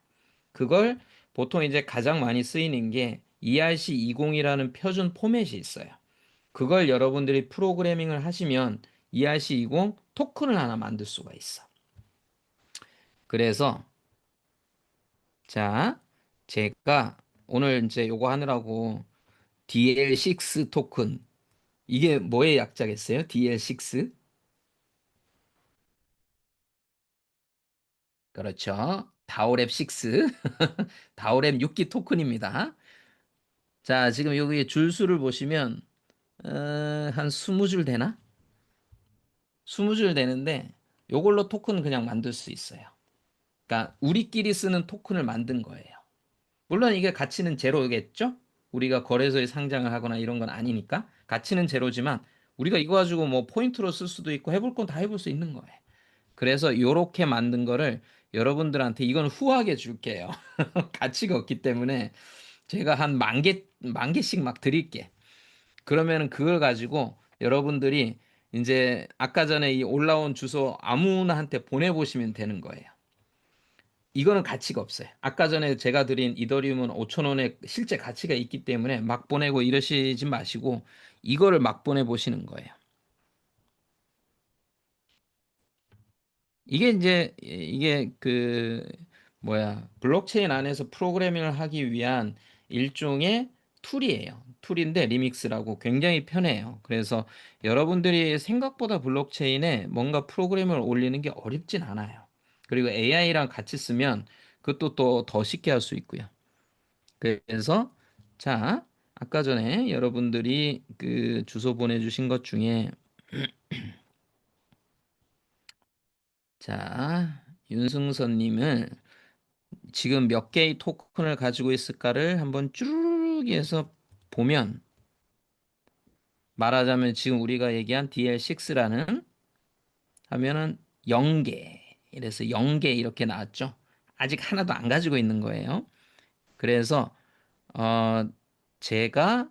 그걸 보통 이제 가장 많이 쓰이는 게 ERC20이라는 표준 포맷이 있어요. 그걸 여러분들이 프로그래밍을 하시면 ERC20 토큰을 하나 만들 수가 있어. 그래서 자, 제가 오늘 이제 요거 하느라고 DL6 토큰 이게 뭐의 약자겠어요? DL6? 그렇죠. 다오랩 6. 다오랩 6기 토큰입니다. 자, 지금 여기 줄수를 보시면 한 20줄 되나? 20줄 되는데 요걸로 토큰 그냥 만들 수 있어요. 그러니까 우리끼리 쓰는 토큰을 만든 거예요. 물론 이게 가치는 제로겠죠? 우리가 거래소에 상장을 하거나 이런 건 아니니까 가치는 제로지만 우리가 이거 가지고 뭐 포인트로 쓸 수도 있고 해볼 건 다 해볼 수 있는 거예요. 그래서 요렇게 만든 거를 여러분들한테 이건 후하게 줄게요. 가치가 없기 때문에 제가 한 만 개씩 막 드릴게. 그러면은 그걸 가지고 여러분들이 이제 아까 전에 이 올라온 주소 아무나한테 보내보시면 되는 거예요. 이거는 가치가 없어요. 아까 전에 제가 드린 이더리움은 5천 원의 실제 가치가 있기 때문에 막 보내고 이러시지 마시고 이거를 막 보내보시는 거예요. 이게 이제 이게 뭐야 블록체인 안에서 프로그래밍을 하기 위한 일종의 툴이에요. 툴인데 리믹스라고 굉장히 편해요. 그래서 여러분들이 생각보다 블록체인에 뭔가 프로그램을 올리는 게 어렵진 않아요. 그리고 AI랑 같이 쓰면 그것도 또 더 쉽게 할 수 있고요. 그래서 자, 아까 전에 여러분들이 그 주소 보내주신 것 중에 자, 윤승선님은 지금 몇 개의 토큰을 가지고 있을까를 한번 쭈르륵 해서 보면 말하자면 지금 우리가 얘기한 DL6라는 하면은 0개 이래서 0개 이렇게 나왔죠. 아직 하나도 안 가지고 있는 거예요. 그래서 어 제가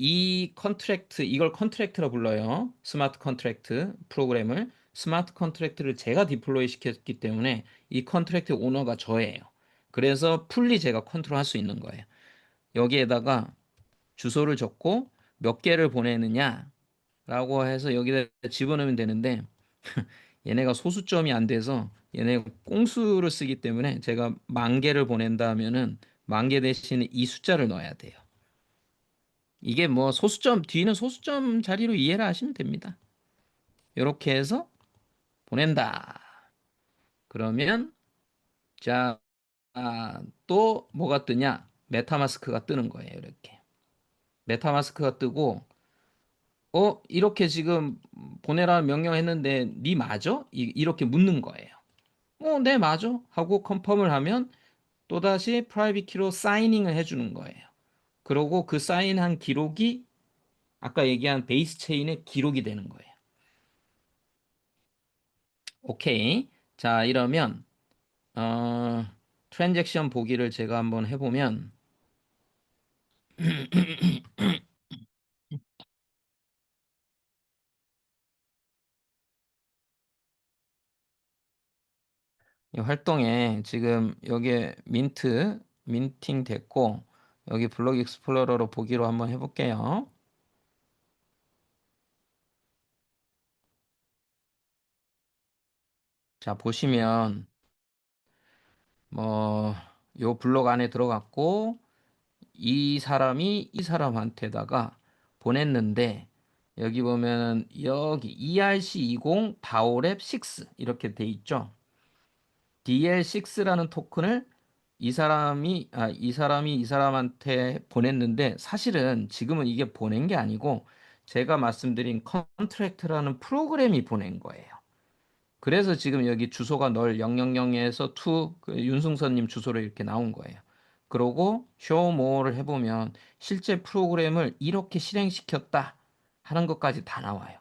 이 컨트랙트, 이걸 컨트랙트라 불러요. 스마트 컨트랙트 프로그램을. 스마트 컨트랙트를 제가 디플로이 시켰기 때문에 이 컨트랙트 오너가 저예요. 그래서 풀리 제가 컨트롤할 수 있는 거예요. 여기에다가 주소를 적고 몇 개를 보내느냐라고 해서 여기다 집어넣으면 되는데 얘네가 소수점이 안 돼서 얘네 꽁수를 쓰기 때문에 제가 10,000개를 보낸다 하면은 10,000개 대신에 이 숫자를 넣어야 돼요. 이게 뭐 소수점 뒤는 소수점 자리로 이해를 하시면 됩니다. 이렇게 해서 보낸다. 그러면 자, 또 뭐가 뜨냐? 메타마스크가 뜨는 거예요. 이렇게. 메타마스크가 뜨고 이렇게 지금 보내라는 명령 했는데 네 맞아? 이렇게 묻는 거예요. 네, 맞아. 하고 컨펌을 하면 또다시 프라이빗 키로 사이닝을 해주는 거예요. 그러고 그 사인한 기록이 아까 얘기한 베이스 체인의 기록이 되는 거예요. 오케이. 자, 이러면 어, 트랜잭션 보기를 제가 한번 해보면 이 활동에 지금 여기에 민팅 됐고 여기 블록 익스플로러로 보기로 한번 해볼게요. 자, 보시면 뭐 요 블록 안에 들어갔고 이 사람이 이 사람한테다가 보냈는데 여기 보면 여기 ERC20 바오랩 6 이렇게 돼 있죠. DL6라는 토큰을 이 사람한테 보냈는데 사실은 지금은 이게 보낸 게 아니고 제가 말씀드린 컨트랙트라는 프로그램이 보낸 거예요. 그래서 지금 여기 주소가 널 000에서 to 그 윤승선님 주소로 이렇게 나온 거예요. 그러고 show more를 해보면 실제 프로그램을 이렇게 실행시켰다 하는 것까지 다 나와요.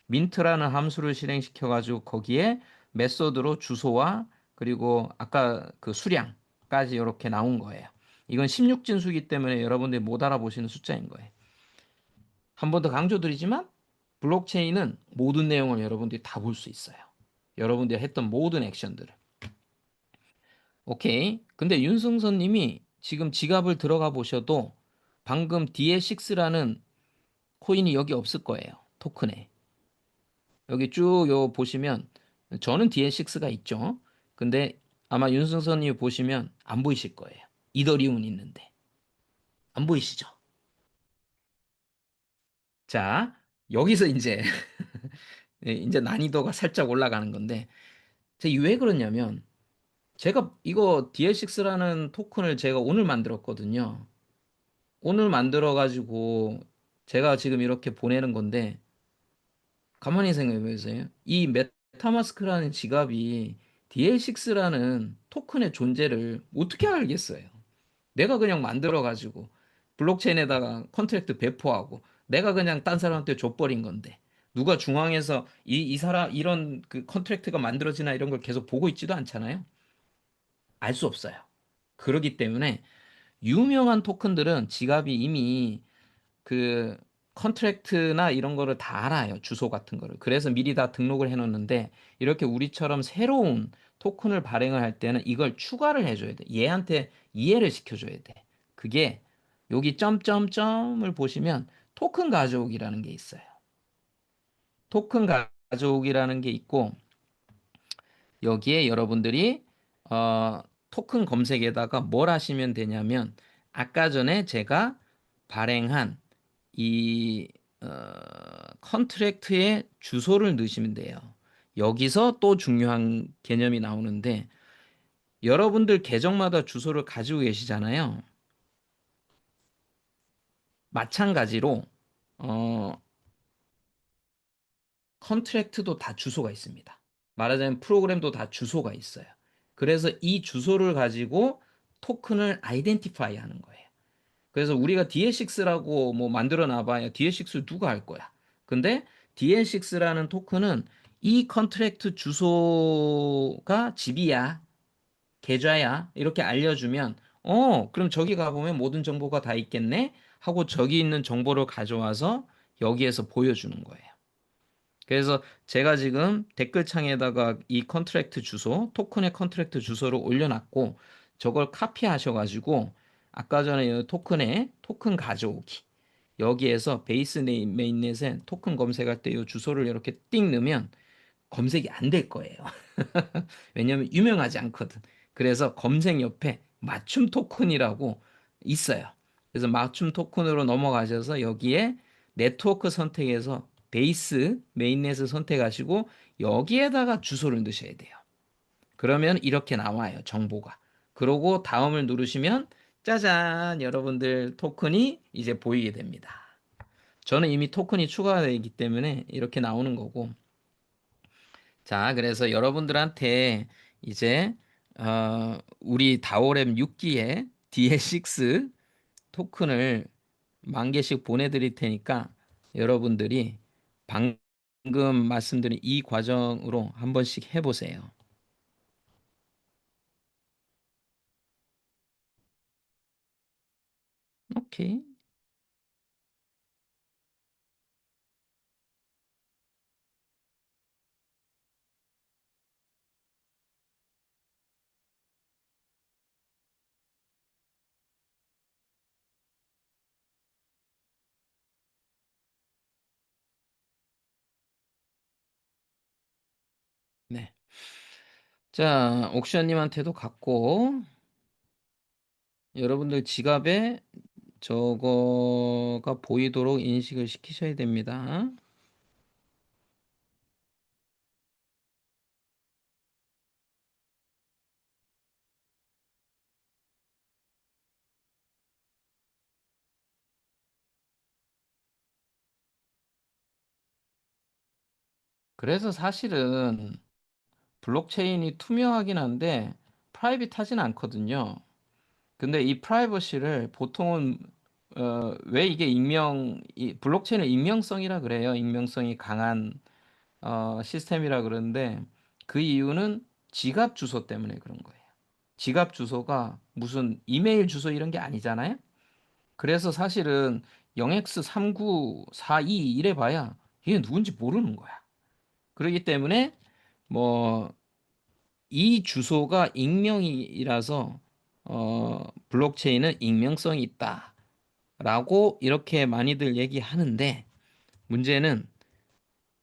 민트라는 함수를 실행시켜 가지고 거기에 메소드로 주소와 그리고 아까 그 수량까지 이렇게 나온 거예요. 이건 16진수기 때문에 여러분들이 못 알아보시는 숫자인 거예요. 한 번 더 강조드리지만 블록체인은 모든 내용을 여러분들이 다 볼 수 있어요. 여러분들이 했던 모든 액션들을. 오케이. 근데 윤승선 님이 지금 지갑을 들어가 보셔도 방금 DL6라는 코인이 여기 없을 거예요. 토큰에. 여기 쭉 요 보시면 저는 DL6가 있죠. 근데 아마 윤승선 님 보시면 안 보이실 거예요. 이더리움은 있는데. 안 보이시죠? 자, 여기서 이제 이제 난이도가 살짝 올라가는 건데 제가 왜 그러냐면 제가 이거 DL6라는 토큰을 제가 오늘 만들었거든요. 오늘 만들어 가지고 제가 지금 이렇게 보내는 건데 가만히 생각해 보세요. 이 메타마스크라는 지갑이 DL6라는 토큰의 존재를 어떻게 알겠어요? 내가 그냥 만들어 가지고 블록체인에다가 컨트랙트 배포하고 내가 그냥 딴 사람한테 줘버린 건데 누가 중앙에서 이 사람 이런 그 컨트랙트가 만들어지나 이런 걸 계속 보고 있지도 않잖아요. 알 수 없어요. 그러기 때문에 유명한 토큰들은 지갑이 이미 그 컨트랙트나 이런 거를 다 알아요. 주소 같은 거를. 그래서 미리 다 등록을 해 놓는데 이렇게 우리처럼 새로운 토큰을 발행을 할 때는 이걸 추가를 해줘야 돼. 얘한테 이해를 시켜줘야 돼. 그게 여기 점점점을 보시면 토큰 가져오기라는 게 있어요. 토큰 가져오기라는 게 있고 여기에 여러분들이 토큰 검색에다가 뭘 하시면 되냐면 아까 전에 제가 발행한 이 컨트랙트의 주소를 넣으시면 돼요. 여기서 또 중요한 개념이 나오는데 여러분들 계정마다 주소를 가지고 계시잖아요. 마찬가지로 어, 컨트랙트도 다 주소가 있습니다. 말하자면 프로그램도 다 주소가 있어요. 그래서 이 주소를 가지고 토큰을 아이덴티파이 하는 거예요. 그래서 우리가 DL6라고 뭐 만들어 놔봐야 DL6 누가 할 거야. 근데 DL6라는 토큰은 이 컨트랙트 주소가 집이야, 계좌야 이렇게 알려주면 그럼 저기 가보면 모든 정보가 다 있겠네 하고 저기 있는 정보를 가져와서 여기에서 보여주는 거예요. 그래서 제가 지금 댓글창에다가 이 컨트랙트 주소, 토큰의 컨트랙트 주소를 올려놨고 저걸 카피하셔가지고 아까 전에 이 토큰에 토큰 가져오기 여기에서 베이스 메인넷에 토큰 검색할 때 이 주소를 이렇게 띵 넣으면 검색이 안 될 거예요. 왜냐면 유명하지 않거든. 그래서 검색 옆에 맞춤 토큰이라고 있어요. 그래서 맞춤 토큰으로 넘어가셔서 여기에 네트워크 선택해서 베이스 메인넷을 선택하시고 여기에다가 주소를 넣으셔야 돼요. 그러면 이렇게 나와요, 정보가. 그러고 다음을 누르시면 짜잔, 여러분들 토큰이 이제 보이게 됩니다. 저는 이미 토큰이 추가되어 있기 때문에 이렇게 나오는 거고. 자, 그래서 여러분들한테 이제 우리 다오렘 6기에 DL6 토큰을 10,000개씩 보내드릴 테니까 여러분들이 방금 말씀드린 이 과정으로 한 번씩 해보세요. 오케이. 네. 자, 옥션님한테도 갔고, 여러분들 지갑에 저거가 보이도록 인식을 시키셔야 됩니다. 그래서 사실은 블록체인이 투명하긴 한데 프라이빗하진 않거든요. 근데 이 프라이버시를 보통은 왜 이게 블록체인은 익명성이라 그래요. 익명성이 강한 시스템이라 그러는데 그 이유는 지갑 주소 때문에 그런 거예요. 지갑 주소가 무슨 이메일 주소 이런 게 아니잖아요. 그래서 사실은 0x3942 이래 봐야 이게 누군지 모르는 거야. 그렇기 때문에 뭐 이 주소가 익명이라서 블록체인은 익명성이 있다라고 이렇게 많이들 얘기하는데 문제는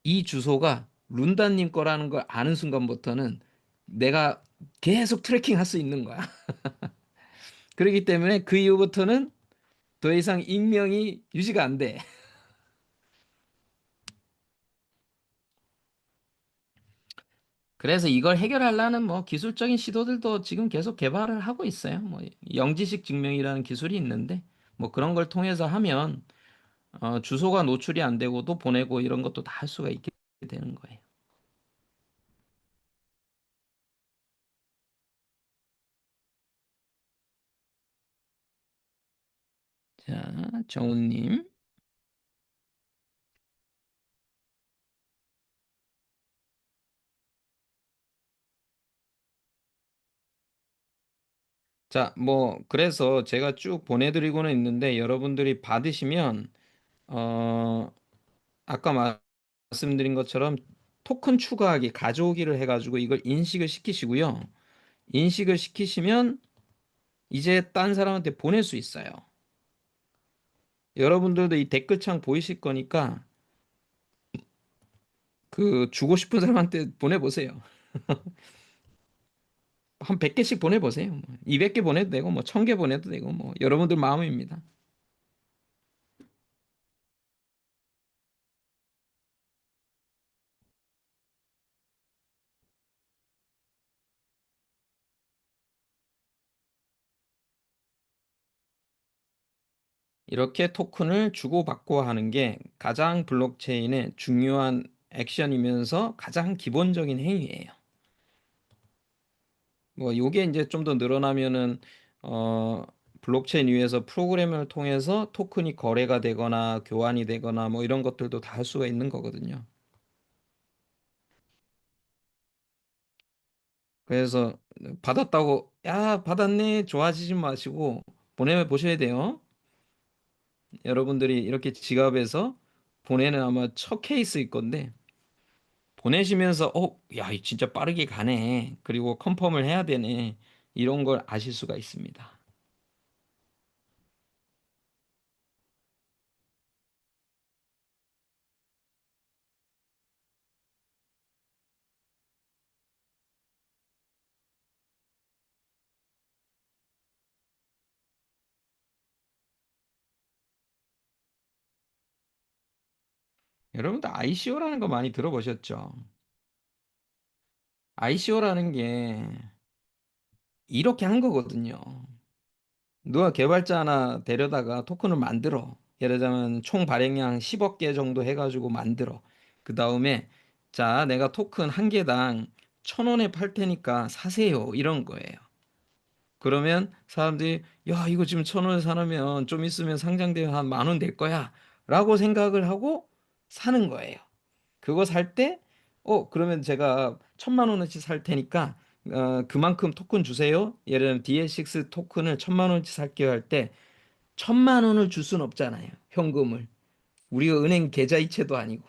이 주소가 룬다님 거라는 걸 아는 순간부터는 내가 계속 트래킹 할 수 있는 거야. 그렇기 때문에 그 이후부터는 더 이상 익명이 유지가 안 돼. 그래서 이걸 해결하려는 뭐 기술적인 시도들도 지금 계속 개발을 하고 있어요. 뭐 영지식 증명이라는 기술이 있는데 뭐 그런 걸 통해서 하면 주소가 노출이 안 되고도 보내고 이런 것도 다 할 수가 있게 되는 거예요. 자, 정우님. 자, 뭐 그래서 제가 쭉 보내드리고는 있는데 여러분들이 받으시면 어, 아까 말씀드린 것처럼 토큰 추가하기, 가져오기를 해가지고 이걸 인식을 시키시고요. 인식을 시키시면 이제 딴 사람한테 보낼 수 있어요. 여러분들도 이 댓글창 보이실 거니까 그 주고 싶은 사람한테 보내보세요. 한 100개씩 보내보세요. 200개 보내도 되고, 뭐 1000개 보내도 되고, 뭐 여러분들 마음입니다. 이렇게 토큰을 주고받고 하는 게 가장 블록체인의 중요한 액션이면서 가장 기본적인 행위예요. 뭐 요게 이제 좀 더 늘어나면은 어 블록체인 위에서 프로그램을 통해서 토큰이 거래가 되거나 교환이 되거나 뭐 이런 것들도 다 할 수가 있는 거거든요. 그래서 받았다고 야 받았네 좋아지지 마시고 보내 보셔야 돼요. 여러분들이 이렇게 지갑에서 보내는 아마 첫 케이스일 건데 보내시면서 야, 이 진짜 빠르게 가네. 그리고 컨펌을 해야 되네. 이런 걸 아실 수가 있습니다. 여러분들 ICO라는 거 많이 들어보셨죠? ICO라는 게 이렇게 한 거거든요. 누가 개발자 하나 데려다가 토큰을 만들어. 예를 들자면 총 발행량 10억 개 정도 해가지고 만들어. 그 다음에 자, 내가 토큰 한 개당 1,000원에 팔 테니까 사세요. 이런 거예요. 그러면 사람들이 야, 이거 지금 1,000원에 사놓으면 좀 있으면 상장되면 한 10,000원 될 거야. 라고 생각을 하고 사는 거예요. 그거 살 때, 그러면 제가 1,000만 원어치 살 테니까, 그만큼 토큰 주세요. 예를 들면 DL6 토큰을 1,000만 원어치 살게요 할 때, 1,000만 원을 줄 순 없잖아요. 현금을. 우리가 은행 계좌이체도 아니고.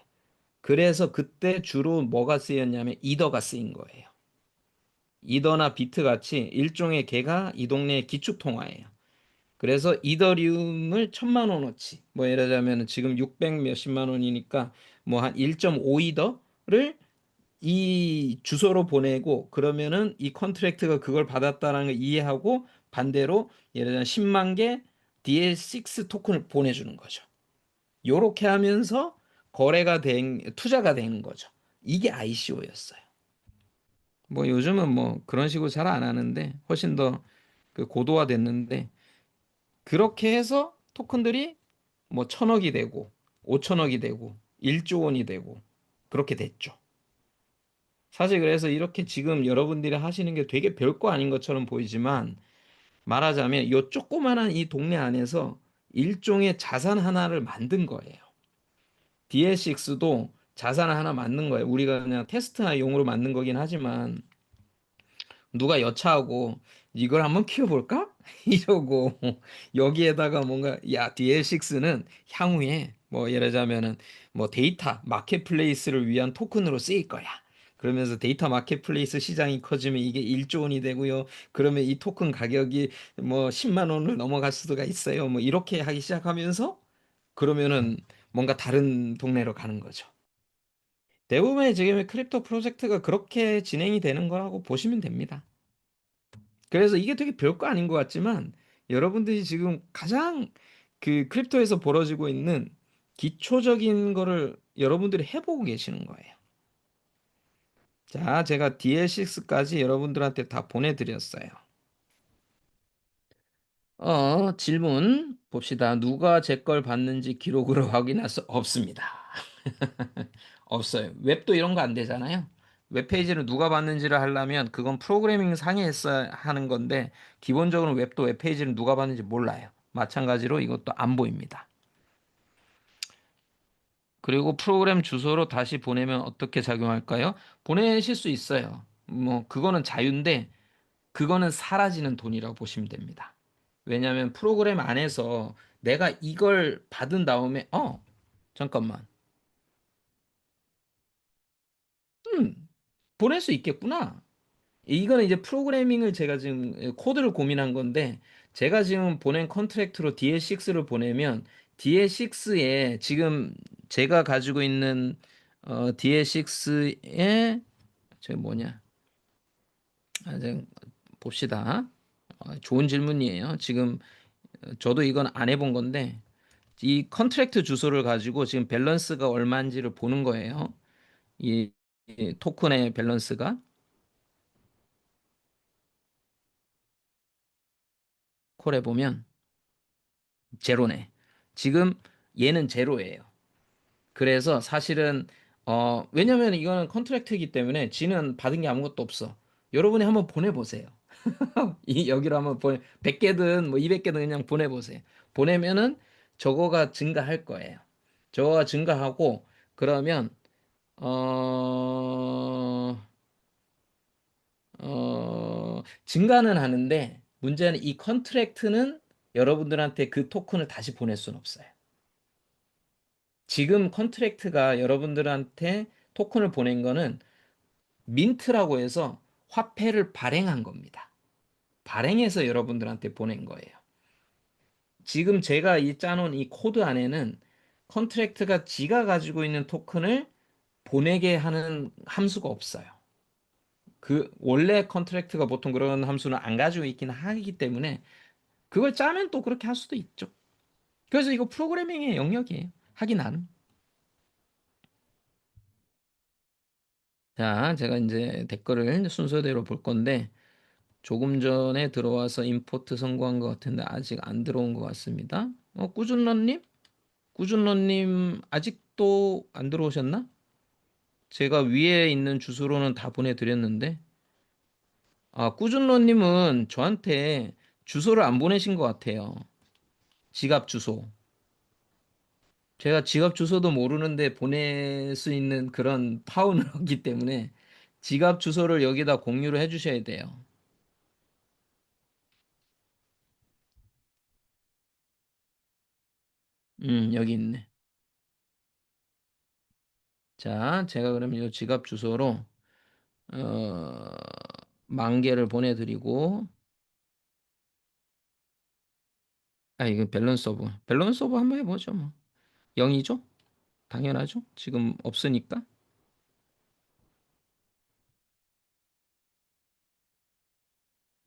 그래서 그때 주로 뭐가 쓰였냐면 이더가 쓰인 거예요. 이더나 비트 같이 일종의 걔가 이 동네의 기축통화예요. 그래서 이더리움을 1,000만 원어치, 뭐 예를 들자면 지금 600 몇십만 원이니까 뭐 한 1.5이더를 이 주소로 보내고 그러면은 이 컨트랙트가 그걸 받았다는 걸 이해하고 반대로 예를 들어 10만 개 DL6 토큰을 보내주는 거죠. 요렇게 하면서 투자가 되는 거죠. 이게 ICO였어요. 뭐 요즘은 뭐 그런 식으로 잘 안 하는데 훨씬 더 그 고도화됐는데 그렇게 해서 토큰들이 뭐 1,000억이 되고 5천억이 되고 1조 원이 되고 그렇게 됐죠. 사실 그래서 이렇게 지금 여러분들이 하시는 게 되게 별거 아닌 것처럼 보이지만 말하자면 이 조그만한 이 동네 안에서 일종의 자산 하나를 만든 거예요. DL6도 자산 하나 만든 거예요. 우리가 그냥 테스트용으로 만든 거긴 하지만 누가 여차하고 이걸 한번 키워볼까? 이러고 여기에다가 뭔가 야 DL6는 향후에 뭐 예를 들자면은 뭐 데이터 마켓플레이스를 위한 토큰으로 쓰일 거야. 그러면서 데이터 마켓플레이스 시장이 커지면 이게 1조 원이 되고요. 그러면 이 토큰 가격이 뭐 10만 원을 넘어갈 수가 있어요. 뭐 이렇게 하기 시작하면서 그러면은 뭔가 다른 동네로 가는 거죠. 대부분의 지금의 크립토 프로젝트가 그렇게 진행이 되는 거라고 보시면 됩니다. 그래서 이게 되게 별거 아닌 것 같지만 여러분들이 지금 가장 그 크립토에서 벌어지고 있는 기초적인 거를 여러분들이 해보고 계시는 거예요. 자, 제가 DL6까지 여러분들한테 다 보내드렸어요. 질문 봅시다. 누가 제 걸 봤는지 기록으로 확인할 수 없습니다. 없어요. 웹도 이런 거 안 되잖아요. 웹페이지를 누가 봤는지를 하려면 그건 프로그래밍 상에 했어야 하는 건데 기본적으로 웹도 웹페이지를 누가 봤는지 몰라요. 마찬가지로 이것도 안 보입니다. 그리고 프로그램 주소로 다시 보내면 어떻게 작용할까요? 보내실 수 있어요. 뭐 그거는 자유인데 그거는 사라지는 돈이라고 보시면 됩니다. 왜냐하면 프로그램 안에서 내가 이걸 받은 다음에 잠깐만. 보낼 수 있겠구나. 이거는 이제 프로그래밍을 제가 지금 코드를 고민한 건데 제가 지금 보낸 컨트랙트로 DL6를 보내면 DL6에 지금 제가 가지고 있는 DL6에 저 뭐냐? 좀 봅시다. 좋은 질문이에요. 지금 저도 이건 안 해본 건데 이 컨트랙트 주소를 가지고 지금 밸런스가 얼마인지를 보는 거예요. 이 토큰의 밸런스가 콜해 보면 제로네. 지금 얘는 제로예요. 그래서 사실은 왜냐면 이거는 컨트랙트이기 때문에 지는 받은 게 아무것도 없어. 여러분이 한번 보내보세요. 이 여기로 한번 100개든 뭐 200개든 그냥 보내보세요. 보내면은 저거가 증가할 거예요. 저거가 증가하고 그러면 어, 증가는 하는데 문제는 이 컨트랙트는 여러분들한테 그 토큰을 다시 보낼 수는 없어요. 지금 컨트랙트가 여러분들한테 토큰을 보낸 거는 민트라고 해서 화폐를 발행한 겁니다. 발행해서 여러분들한테 보낸 거예요. 지금 제가 이 짜놓은 이 코드 안에는 컨트랙트가 지가 가지고 있는 토큰을 보내게 하는 함수가 없어요. 그 원래 컨트랙트가 보통 그런 함수는 안 가지고 있긴 하기 때문에 그걸 짜면 또 그렇게 할 수도 있죠. 그래서 이거 프로그래밍의 영역이에요. 하기 나름. 자, 제가 이제 댓글을 순서대로 볼 건데 조금 전에 들어와서 임포트 성공한 것 같은데 아직 안 들어온 것 같습니다. 꾸준런님? 꾸준런님 아직도 안 들어오셨나? 제가 위에 있는 주소로는 다 보내드렸는데 꾸준런님은 저한테 주소를 안 보내신 것 같아요. 지갑 주소. 제가 지갑 주소도 모르는데 보낼 수 있는 그런 파워는 없기 때문에 지갑 주소를 여기다 공유를 해주셔야 돼요. 여기 있네. 자, 제가 그러면 이 지갑 주소로 어, 10,000개를 보내드리고 이거 밸런스 오브 한번 해보죠 뭐. 0이죠? 당연하죠. 지금 없으니까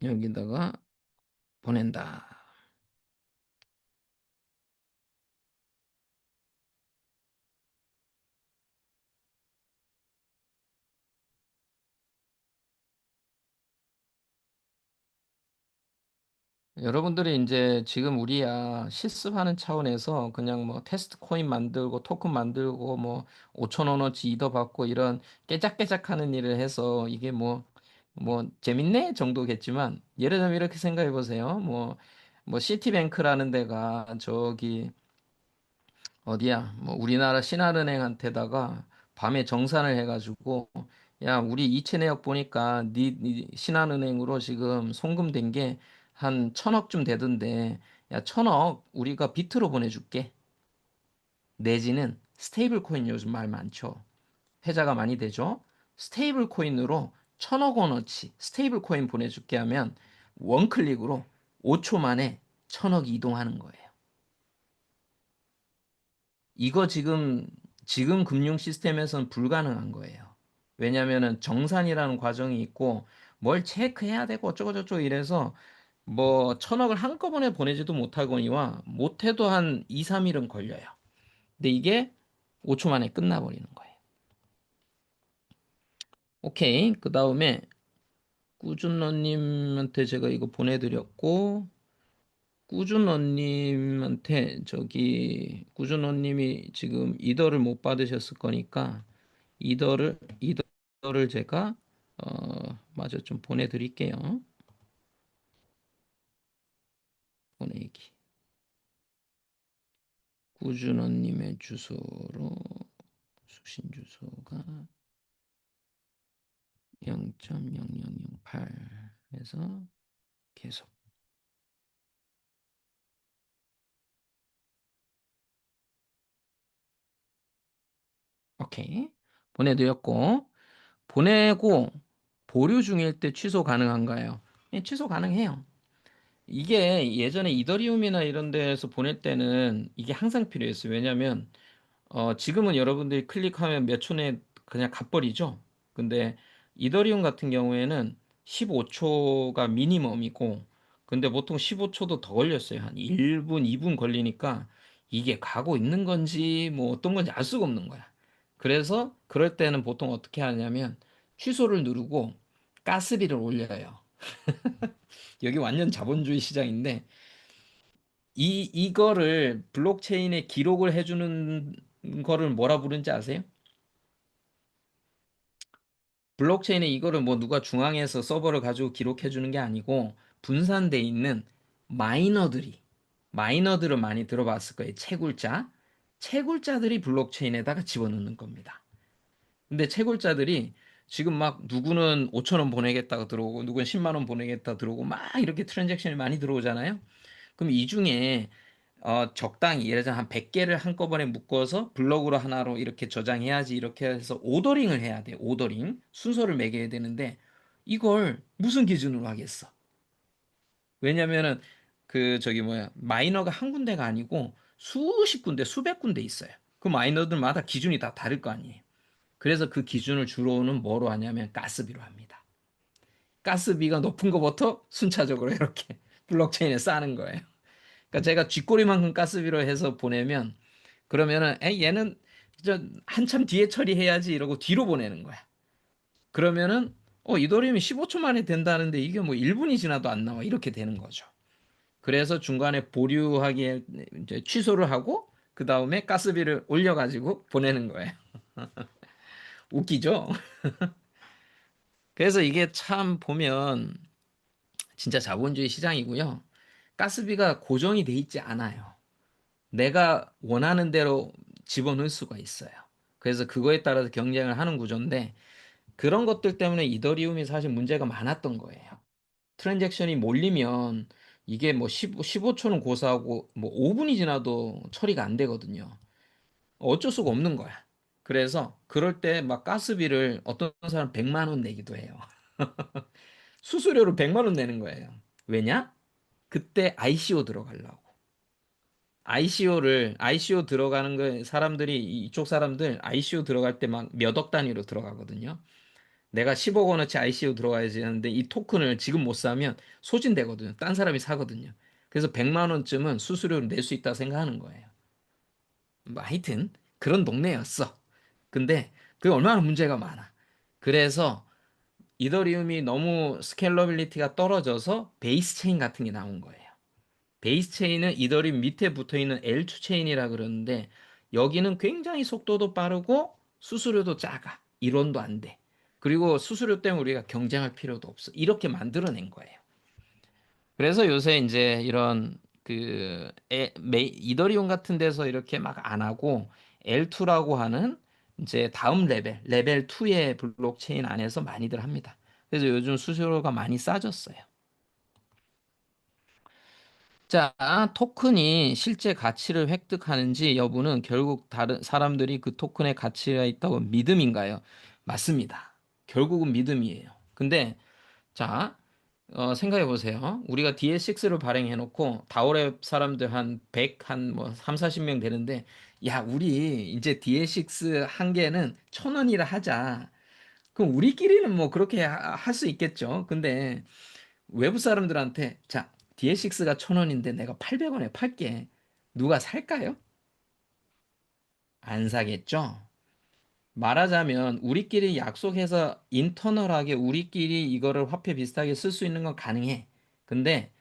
여기다가 보낸다. 여러분들이 이제 지금 우리야 실습하는 차원에서 그냥 뭐 테스트 코인 만들고 토큰 만들고 뭐 5천 원어치 이더 받고 이런 깨작깨작하는 일을 해서 이게 뭐 재밌네 정도겠지만 예를 들면 이렇게 생각해 보세요. 뭐 시티뱅크라는 데가 저기 어디야? 뭐 우리나라 신한은행한테다가 밤에 정산을 해가지고 야 우리 이체 내역 보니까 네 신한은행으로 지금 송금된 게 한 1,000억쯤 되던데 야 1,000억 우리가 비트로 보내줄게. 내지는 스테이블 코인 요즘 말 많죠. 회자가 많이 되죠. 스테이블 코인으로 1,000억 원어치 스테이블 코인 보내줄게 하면 원클릭으로 5초 만에 1,000억이 이동하는 거예요. 이거 지금 금융 시스템에서는 불가능한 거예요. 왜냐하면은 정산이라는 과정이 있고 뭘 체크해야 되고 어쩌고저쩌고 이래서 뭐 1,000억을 한꺼번에 보내지도 못하거니와 못해도 한 2, 3일은 걸려요. 근데 이게 5초 만에 끝나버리는 거예요. 오케이. 그 다음에 꾸준너님한테 제가 이거 보내드렸고 꾸준너님한테 저기 꾸준너님이 지금 이더를 못 받으셨을 거니까 이더를 제가 마저 좀 보내드릴게요. 보내기. 꾸준원님의 주소로 수신 주소가 0.0008에서 계속. 오케이. 보내드렸고 보내고 보류 중일 때 취소 가능한가요? 예, 취소 가능해요. 이게 예전에 이더리움이나 이런 데에서 보낼 때는 이게 항상 필요했어요. 왜냐하면 지금은 여러분들이 클릭하면 몇 초 내에 그냥 갓버리죠. 근데 이더리움 같은 경우에는 15초가 미니멈이고, 근데 보통 15초도 더 걸렸어요. 한 1분, 2분 걸리니까 이게 가고 있는 건지 뭐 어떤 건지 알 수가 없는 거야. 그래서 그럴 때는 보통 어떻게 하냐면 취소를 누르고 가스비를 올려요. 여기 완전 자본주의 시장인데 이거를 블록체인에 기록을 해주는 거를 뭐라 부르는지 아세요? 블록체인에 이거를 뭐 누가 중앙에서 서버를 가지고 기록해 주는 게 아니고 분산돼 있는 마이너들이 마이너들을 많이 들어봤을 거예요. 채굴자들이 블록체인에다가 집어넣는 겁니다. 근데 채굴자들이 지금 막 누구는 5천 원 보내겠다고 들어오고 누구는 10만 원 보내겠다 들어오고 막 이렇게 트랜잭션이 많이 들어오잖아요. 그럼 이 중에 적당히 예를 들어 한 100개를 한꺼번에 묶어서 블럭으로 하나로 이렇게 저장해야지 이렇게 해서 오더링을 해야 돼. 오더링. 순서를 매겨야 되는데 이걸 무슨 기준으로 하겠어? 왜냐면은 그 저기 뭐야 마이너가 한 군데가 아니고 수십 군데 수백 군데 있어요. 그 마이너들마다 기준이 다 다를 거 아니에요. 그래서 그 기준을 주로는 뭐로 하냐면 가스비로 합니다. 가스비가 높은 것부터 순차적으로 이렇게 블록체인에 쌓는 거예요. 그러니까 제가 쥐꼬리만큼 가스비로 해서 보내면 그러면은 얘는 저 한참 뒤에 처리해야지 이러고 뒤로 보내는 거야. 그러면은 이더리움이 15초 만에 된다는데 이게 뭐 1분이 지나도 안 나와 이렇게 되는 거죠. 그래서 중간에 보류하기에 이제 취소를 하고 그 다음에 가스비를 올려가지고 보내는 거예요. 웃기죠? 그래서 이게 참 보면 진짜 자본주의 시장이고요. 가스비가 고정이 돼 있지 않아요. 내가 원하는 대로 집어넣을 수가 있어요. 그래서 그거에 따라서 경쟁을 하는 구조인데 그런 것들 때문에 이더리움이 사실 문제가 많았던 거예요. 트랜잭션이 몰리면 이게 뭐 15초는 고사하고 뭐 5분이 지나도 처리가 안 되거든요. 어쩔 수가 없는 거야. 그래서 그럴 때 막 가스비를 어떤 사람 100만 원 내기도 해요. 수수료를 100만 원 내는 거예요. 왜냐? 그때 ICO 들어가려고. ICO 들어가는 거 사람들이 이쪽 사람들 ICO 들어갈 때 막 몇 억 단위로 들어가거든요. 내가 10억 원어치 ICO 들어가야지 하는데 이 토큰을 지금 못 사면 소진되거든요. 딴 사람이 사거든요. 그래서 100만 원쯤은 수수료를 낼 수 있다 생각하는 거예요. 뭐 하여튼 그런 동네였어. 근데 그게 얼마나 문제가 많아. 그래서 이더리움이 너무 스케일러빌리티가 떨어져서 베이스 체인 같은 게 나온 거예요. 베이스 체인은 이더리움 밑에 붙어 있는 L2 체인이라 그러는데 여기는 굉장히 속도도 빠르고 수수료도 작아. 이론도 안 돼. 그리고 수수료 때문에 우리가 경쟁할 필요도 없어. 이렇게 만들어낸 거예요. 그래서 요새 이제 이런 이더리움 같은 데서 이렇게 막 안 하고 L2라고 하는 이제 다음 레벨 2의 블록체인 안에서 많이들 합니다. 그래서 요즘 수수료가 많이 싸졌어요. 자, 토큰이 실제 가치를 획득하는지 여부는 결국 다른 사람들이 그 토큰의 가치가 있다고 믿음인가요? 맞습니다. 결국은 믿음이에요. 근데 자, 생각해 보세요. 우리가 DS6를 발행해 놓고 다오랩 사람들 한 100, 한 뭐 3, 40명 되는데 야, 우리 이제 DS6 한 개는 1,000원이라 하자. 그럼 우리끼리는 뭐 그렇게 할 수 있겠죠. 근데 외부 사람들한테 자, DS6가 1,000원인데 내가 800원에 팔게. 누가 살까요? 안 사겠죠? 말하자면 우리끼리 약속해서 인터널하게 우리끼리 이거를 화폐 비슷하게 쓸 수 있는 건 가능해. 근데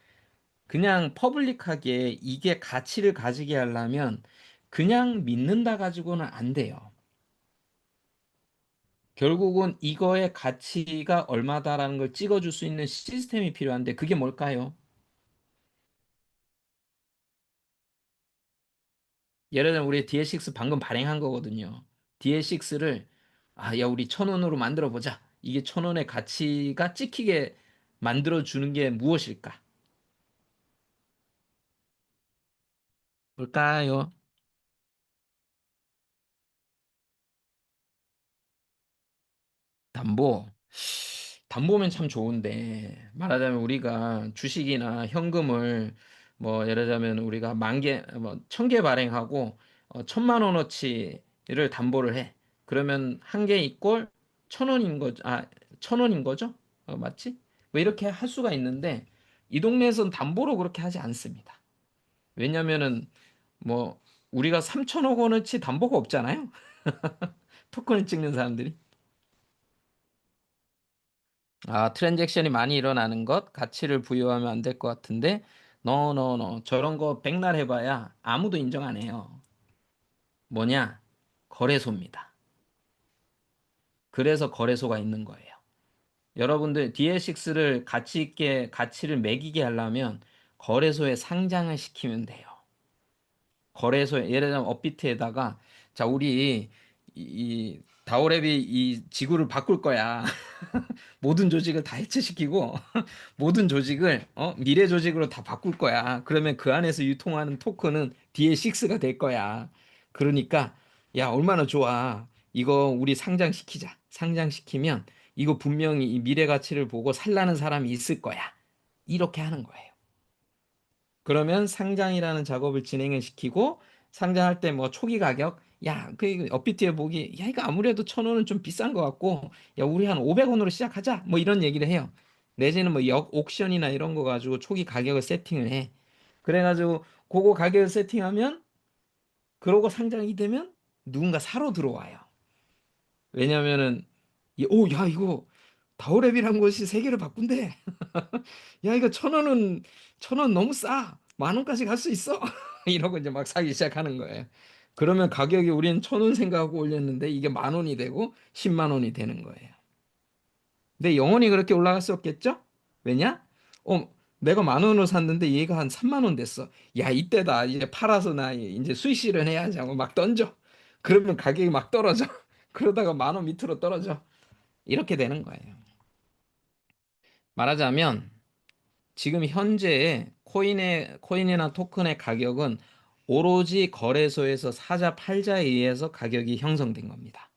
그냥 퍼블릭하게 이게 가치를 가지게 하려면 그냥 믿는다 가지고는 안 돼요. 결국은 이거의 가치가 얼마다라는 걸 찍어줄 수 있는 시스템이 필요한데 그게 뭘까요? 예를 들면 우리 DL6 방금 발행한 거거든요. DL6를 야 우리 1,000원으로 만들어 보자. 이게 1,000원의 가치가 찍히게 만들어 주는 게 무엇일까? 뭘까요? 담보. 담보면 참 좋은데 말하자면 우리가 주식이나 현금을 뭐 예를 들자면 우리가 10,000개, 뭐 1,000개 발행하고 1,000만 원어치를 담보를 해. 그러면 한 개 이꼴 1,000원인 거죠. 1,000원인 거죠? 맞지? 뭐 이렇게 할 수가 있는데 이 동네에선 담보로 그렇게 하지 않습니다. 왜냐면은 뭐 우리가 3천억 원어치 담보가 없잖아요. 토큰을 찍는 사람들이. 트랜잭션이 많이 일어나는 것, 가치를 부여하면 안 될 것 같은데, 노노노. 저런 거 백날 해봐야 아무도 인정 안 해요. 뭐냐? 거래소입니다. 그래서 거래소가 있는 거예요. 여러분들 DL6를 가치 있게, 가치를 매기게 하려면 거래소에 상장을 시키면 돼요. 거래소에, 예를 들면 업비트에다가, 자, 우리 이 다오랩이 이 지구를 바꿀 거야. 모든 조직을 다 해체시키고 모든 조직을 미래 조직으로 다 바꿀 거야. 그러면 그 안에서 유통하는 토큰은 DA6가 될 거야. 그러니까 야, 얼마나 좋아. 이거 우리 상장시키자. 상장시키면 이거 분명히 이 미래 가치를 보고 살라는 사람이 있을 거야. 이렇게 하는 거예요. 그러면 상장이라는 작업을 진행을 시키고 상장할 때 뭐 초기 가격 야, 그 업비트에 보기 야, 이거 아무래도 1,000원은 좀 비싼 것 같고 야, 우리 한 500원으로 시작하자. 뭐 이런 얘기를 해요. 내지는 뭐 역 옥션이나 이런 거 가지고 초기 가격을 세팅을 해. 그래가지고 그거 가격을 세팅하면 그러고 상장이 되면 누군가 사러 들어와요. 왜냐면은 오, 야, 이거 다오랩이란 것이 세계를 바꾼대. 야, 이거 1,000원은 1,000원 너무 싸. 10,000원까지 갈 수 있어. 이러고 이제 막 사기 시작하는 거예요. 그러면 가격이 우리는 1,000원 생각하고 올렸는데 이게 10,000원이 되고 10만 원이 되는 거예요. 근데 영원히 그렇게 올라갈 수 없겠죠? 왜냐? 내가 10,000원으로 샀는데 얘가 한 3만 원 됐어. 야, 이때다. 이제 팔아서 나 이제 수익 실현해야지 하고 막 던져. 그러면 가격이 막 떨어져. 그러다가 10,000원 밑으로 떨어져. 이렇게 되는 거예요. 말하자면 지금 현재 코인이나 토큰의 가격은 오로지 거래소에서 사자 팔자에 의해서 가격이 형성된 겁니다.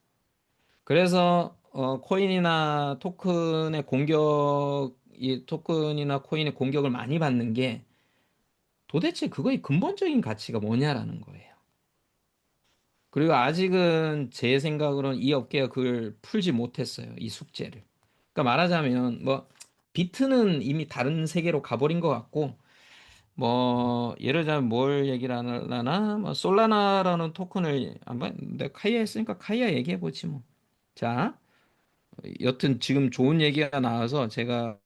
그래서 코인이나 토큰의 공격, 이 토큰이나 코인의 공격을 많이 받는 게 도대체 그거의 근본적인 가치가 뭐냐라는 거예요. 그리고 아직은 제 생각으로는 이 업계가 그걸 풀지 못했어요. 이 숙제를. 그러니까 말하자면 뭐 비트는 이미 다른 세계로 가버린 것 같고 뭐 예를 들자면 뭘 얘기를 하려나 뭐 솔라나라는 토큰을 한번 내가 카이아 했으니까 카이아 얘기해 보지 뭐. 자, 여튼 지금 좋은 얘기가 나와서 제가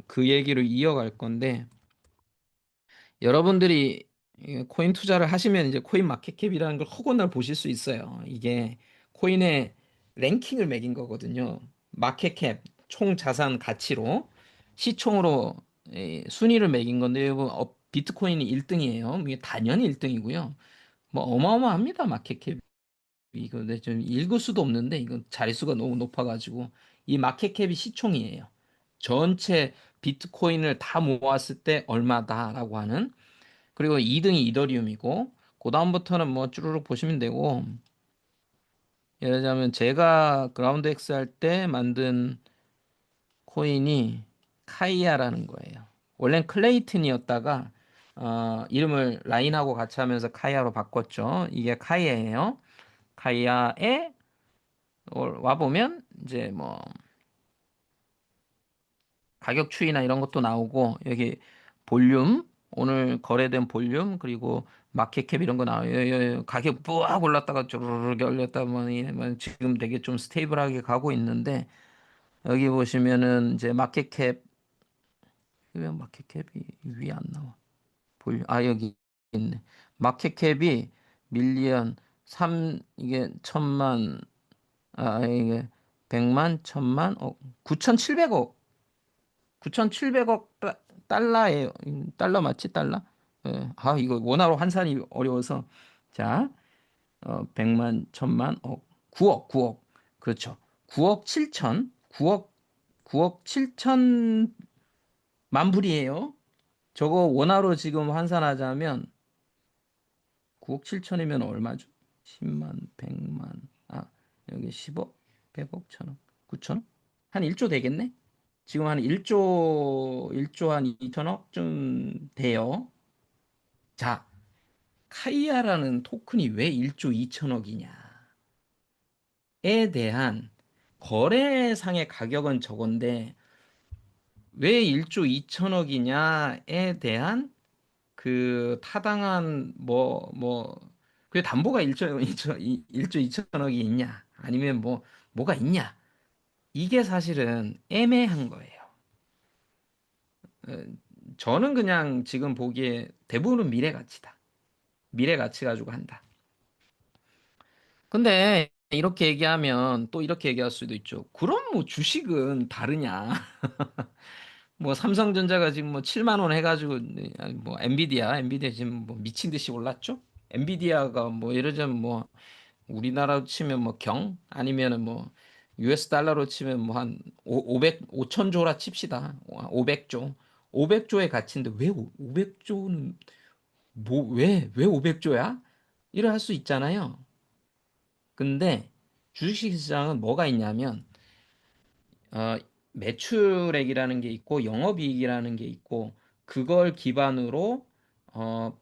그 얘기를 이어갈 건데 여러분들이 이 코인 투자를 하시면 이제 코인 마켓캡이라는 걸 허구날 보실 수 있어요. 이게 코인의 랭킹을 매긴 거거든요. 마켓캡 총 자산 가치로 시총으로 순위를 매긴 건데 이거 비트코인이 1등이에요. 이게 단연히 1등이고요. 뭐 어마어마합니다. 마켓캡. 이거 근데 좀 읽을 수도 없는데 이건 자릿수가 너무 높아가지고 이 마켓캡이 시총이에요. 전체 비트코인을 다 모았을 때 얼마다라고 하는 그리고 2등이 이더리움이고 그 다음부터는 뭐 쭈루룩 보시면 되고 예를 들자면 제가 그라운드 X 할 때 만든 코인이 카이아라는 거예요. 원래는 클레이튼이었다가 이름을 라인하고 같이 하면서 카이아로 바꿨죠. 이게 카이아예요. 카이아에 와 보면 이제 뭐 가격 추이나 이런 것도 나오고 여기 볼륨 오늘 거래된 볼륨 그리고 마켓캡 이런 거 나와요. 가격 뿌악 올랐다가 쪼르르 올렸다 보니 뭐 지금 되게 좀 스테이블하게 가고 있는데 여기 보시면은 이제 마켓캡 왜 마켓캡이 위에 안 나와? 볼륨 여기 있네. 마켓캡이 밀리언 3 이게 천만 이게 100만 천만 9,700억 9,700억 달러예요. 달러 맞지? 달러? 예. 이거 원화로 환산이 어려워서. 자, 100만, 1,000만, 9억. 그렇죠. 9억 7천, 9억 7천만 불이에요. 저거 원화로 지금 환산하자면 9억 7천이면 얼마죠? 10만, 100만, 여기 10억, 100억, 1,000억, 9천억? 한 1조 되겠네? 지금 한 1조 한 2천억쯤 돼요. 자, 카이아라는 토큰이 왜 1조 2천억이냐에 대한 거래상의 가격은 저건데 왜 1조 2천억이냐에 대한 그 타당한 그 담보가 1조 2천억이 있냐 아니면 뭐가 있냐 이게 사실은 애매한 거예요. 어, 저는 그냥 지금 보기에 대부분은 미래 가치다. 미래 가치 가지고 한다. 근데 이렇게 얘기하면 또 이렇게 얘기할 수도 있죠. 그럼 뭐 주식은 다르냐? 뭐 삼성전자가 지금 뭐 7만 원 해가지고 아니 뭐 엔비디아 지금 뭐 미친 듯이 올랐죠? 엔비디아가 뭐 예를 들면 뭐 우리나라로 치면 뭐 아니면은 뭐 US 달러로 치면 뭐 한 500, 5천조라 칩시다. 500조. 500조의 가치인데 왜 500조는 왜 500조야? 이래 할 수 있잖아요. 근데 주식시장은 뭐가 있냐면 어, 매출액이라는 게 있고 영업이익이라는 게 있고 그걸 기반으로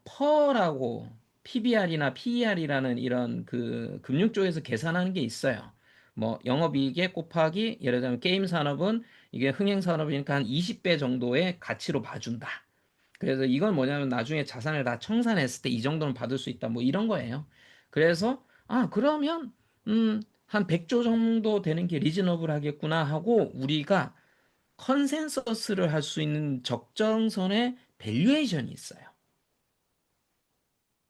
퍼라고 PBR이나 PER이라는 이런 그 금융 쪽에서 계산하는 게 있어요. 뭐 영업이익에 곱하기 예를 들면 게임 산업은 이게 흥행 산업이니까 한 20배 정도의 가치로 봐준다. 그래서 이건 뭐냐면 나중에 자산을 다 청산했을 때 이 정도는 받을 수 있다. 뭐 이런 거예요. 그래서 그러면 한 100조 정도 되는 게 리즈너블 하겠구나 하고 우리가 컨센서스를 할 수 있는 적정선의 밸류에이션이 있어요.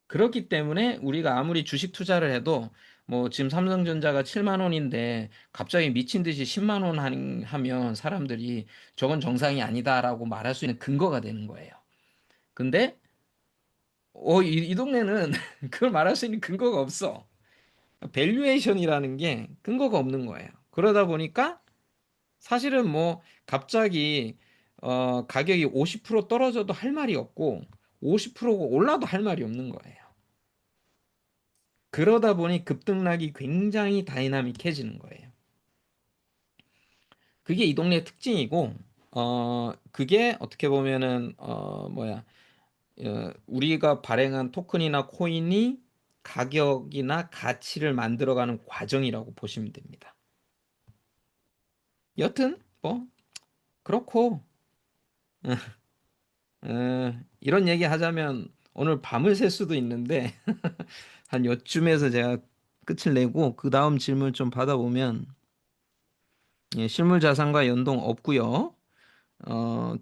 그렇기 때문에 우리가 아무리 주식 투자를 해도 뭐 지금 삼성전자가 7만 원인데 갑자기 미친 듯이 10만 원 하면 사람들이 저건 정상이 아니다라고 말할 수 있는 근거가 되는 거예요. 근데 이 동네는 그걸 말할 수 있는 근거가 없어. 밸류에이션이라는 게 근거가 없는 거예요. 그러다 보니까 사실은 뭐 갑자기 가격이 50% 떨어져도 할 말이 없고 50%가 올라도 할 말이 없는 거예요. 그러다 보니 급등락이 굉장히 다이나믹해지는 거예요. 그게 이 동네의 특징이고 그게 어떻게 보면은 우리가 발행한 토큰이나 코인이 가격이나 가치를 만들어가는 과정이라고 보시면 됩니다. 여튼 뭐 그렇고 이런 얘기 하자면 오늘 밤을 샐 수도 있는데 한 요쯤에서 제가 끝을 내고 그 다음 질문 좀 받아보면 예, 실물 자산과 연동 없고요.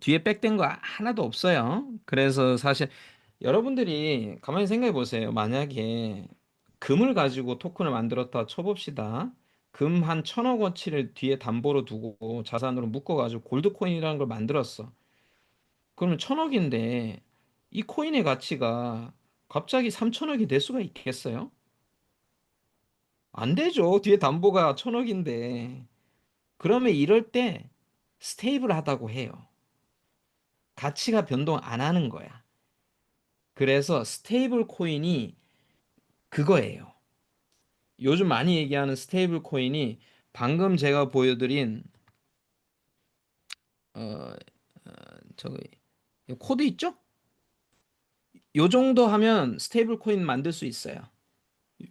뒤에 백된 거 하나도 없어요. 그래서 사실 여러분들이 가만히 생각해 보세요. 만약에 금을 가지고 토큰을 만들었다 쳐봅시다. 금 한 1,000억 원치를 뒤에 담보로 두고 자산으로 묶어가지고 골드코인이라는 걸 만들었어. 그러면 1,000억인데 이 코인의 가치가 갑자기 3,000억이 될 수가 있겠어요? 안 되죠. 뒤에 담보가 1,000억인데. 그러면 이럴 때 스테이블하다고 해요. 가치가 변동 안 하는 거야. 그래서 스테이블 코인이 그거예요. 요즘 많이 얘기하는 스테이블 코인이 방금 제가 보여드린 어, 저기 코드 있죠? 요 정도 하면 스테이블 코인 만들 수 있어요.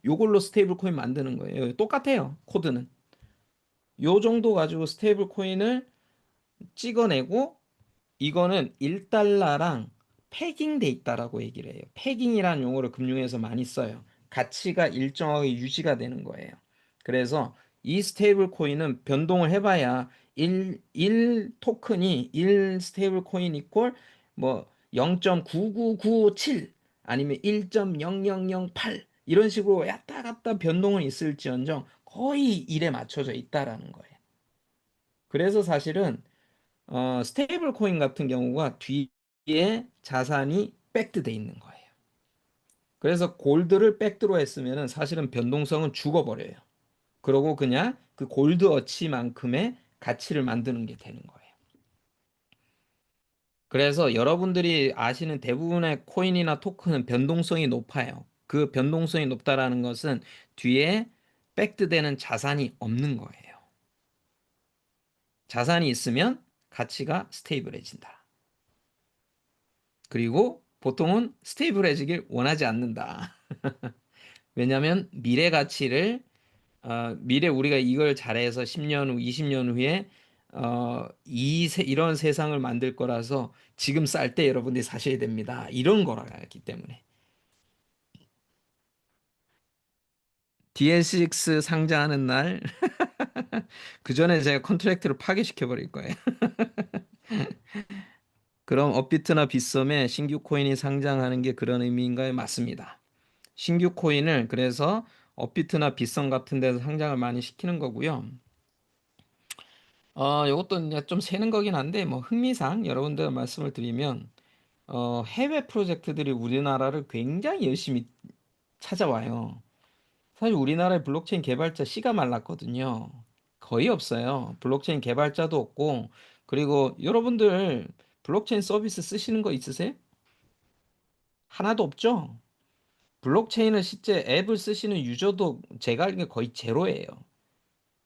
요걸로 스테이블 코인 만드는 거예요. 똑같아요. 코드는. 요 정도 가지고 스테이블 코인을 찍어내고 이거는 1달러랑 패깅돼 있다라고 얘기를 해요. 패깅이라는 용어를 금융에서 많이 써요. 가치가 일정하게 유지가 되는 거예요. 그래서 이 스테이블 코인은 변동을 해봐야 1 토큰이 1 스테이블 코인 이퀄 뭐 0.9997 아니면 1.0008 이런 식으로 왔다 갔다 변동은 있을지언정 거의 1에 맞춰져 있다라는 거예요. 그래서 사실은 스테이블 코인 같은 경우가 뒤에 자산이 백드돼 있는 거예요. 그래서 골드를 백드로 했으면은 사실은 변동성은 죽어버려요. 그러고 그냥 그 골드 어치만큼의 가치를 만드는 게 되는 거예요. 그래서 여러분들이 아시는 대부분의 코인이나 토큰은 변동성이 높아요. 그 변동성이 높다라는 것은 뒤에 백드되는 자산이 없는 거예요. 자산이 있으면 가치가 스테이블해진다. 그리고 보통은 스테이블해지길 원하지 않는다. 왜냐하면 미래 가치를 미래 우리가 이걸 잘해서 10년 후, 20년 후에 이런 세상을 만들 거라서 지금 쌀 때 여러분들이 사셔야 됩니다. 이런 거라기 때문에. DL6 상장하는 날, 그 전에 제가 컨트랙트를 파기시켜 버릴 거예요. 그럼 업비트나 빗썸에 신규 코인이 상장하는 게 그런 의미인가요? 맞습니다. 신규 코인을 그래서 업비트나 빗썸 같은 데서 상장을 많이 시키는 거고요. 요것도 이제 좀 새는 거긴 한데 뭐 흥미상 여러분들 말씀을 드리면 해외 프로젝트들이 우리나라를 굉장히 열심히 찾아와요. 사실 우리나라의 블록체인 개발자 씨가 말랐거든요. 거의 없어요. 블록체인 개발자도 없고, 그리고 여러분들 블록체인 서비스 쓰시는 거 있으세요? 하나도 없죠? 블록체인을 실제 앱을 쓰시는 유저도 제가 알기에 거의 제로예요.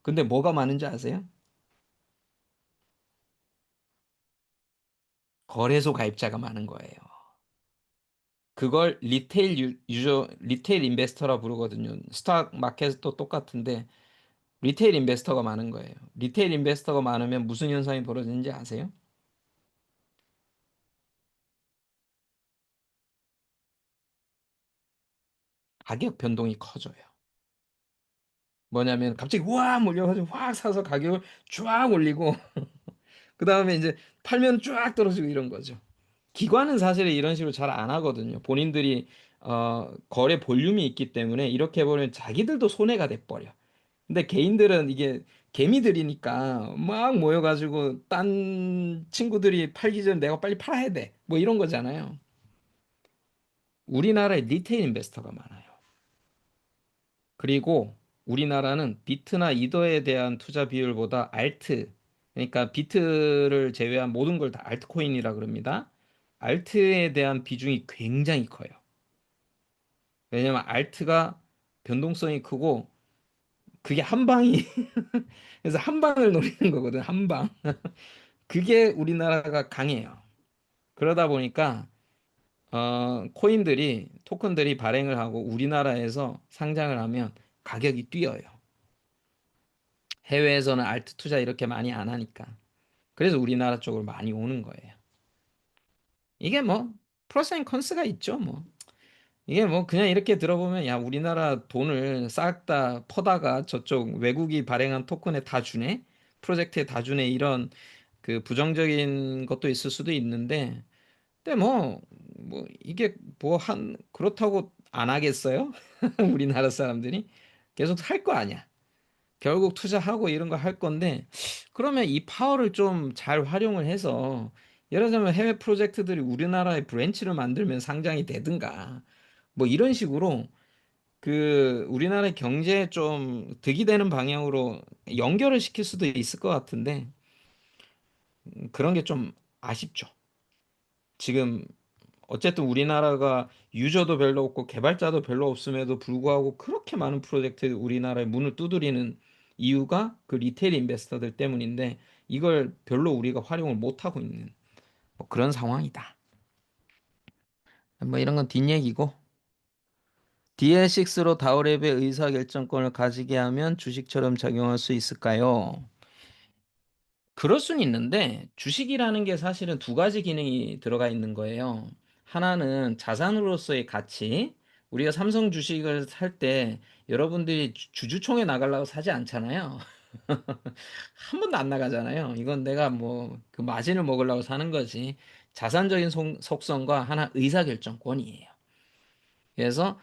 근데 뭐가 많은지 아세요? 거래소 가입자가 많은 거예요. 그걸 리테일 인베스터라 부르거든요. 스탁 마켓도 똑같은데 리테일 인베스터가 많은 거예요. 리테일 인베스터가 많으면 무슨 현상이 벌어지는지 아세요? 가격 변동이 커져요. 뭐냐면 갑자기 우와 몰려가지고 확 사서 가격을 쫙 올리고 그다음에 이제 팔면 쫙 떨어지고 이런 거죠. 기관은 사실 이런 식으로 잘 안 하거든요. 본인들이 거래 볼륨이 있기 때문에 이렇게 해버리면 자기들도 손해가 돼 버려. 근데 개인들은 이게 개미들이니까 막 모여가지고 딴 친구들이 팔기 전에 내가 빨리 팔아야 돼. 뭐 이런 거잖아요. 우리나라에 리테일 인베스터가 많아요. 그리고 우리나라는 비트나 이더에 대한 투자 비율보다 알트, 그러니까 비트를 제외한 모든 걸 다 알트코인이라 그럽니다. 알트에 대한 비중이 굉장히 커요. 왜냐면 알트가 변동성이 크고 그게 한 방이 그래서 한 방을 노리는 거거든, 한 방. 그게 우리나라가 강해요. 그러다 보니까 코인들이 토큰들이 발행을 하고 우리나라에서 상장을 하면 가격이 뛰어요. 해외에서는 알트 투자 이렇게 많이 안 하니까. 그래서 우리나라 쪽으로 많이 오는 거예요. 이게 뭐 프로스 앤 컨스가 있죠, 뭐. 이게 뭐 그냥 이렇게 들어보면 야, 우리나라 돈을 싹 다 퍼다가 저쪽 외국이 발행한 토큰에 다 주네? 프로젝트에 다 주네? 이런 그 부정적인 것도 있을 수도 있는데 근데 뭐 이게 뭐 그렇다고 안 하겠어요? 우리나라 사람들이 계속 할 거 아니야. 결국 투자하고 이런 거 할 건데 그러면 이 파워를 좀 잘 활용을 해서 예를 들면 해외 프로젝트들이 우리나라에 브랜치를 만들면 상장이 되든가 뭐 이런 식으로 그 우리나라의 경제에 좀 득이 되는 방향으로 연결을 시킬 수도 있을 것 같은데 그런 게 좀 아쉽죠. 지금 어쨌든 우리나라가 유저도 별로 없고 개발자도 별로 없음에도 불구하고 그렇게 많은 프로젝트 우리나라에 문을 두드리는 이유가 그 리테일 인베스터들 때문인데 이걸 별로 우리가 활용을 못하고 있는 뭐 그런 상황이다. 뭐 이런 건 뒷얘기고 DL6로 다우랩의 의사결정권을 가지게 하면 주식처럼 작용할 수 있을까요? 그럴 수는 있는데 주식이라는 게 사실은 두 가지 기능이 들어가 있는 거예요. 하나는 자산으로서의 가치. 우리가 삼성 주식을 살 때 여러분들이 주주총회 나가려고 사지 않잖아요. 한 번도 안 나가잖아요. 이건 내가 뭐 그 마진을 먹으려고 사는 거지. 자산적인 속성과 하나 의사결정권이에요. 그래서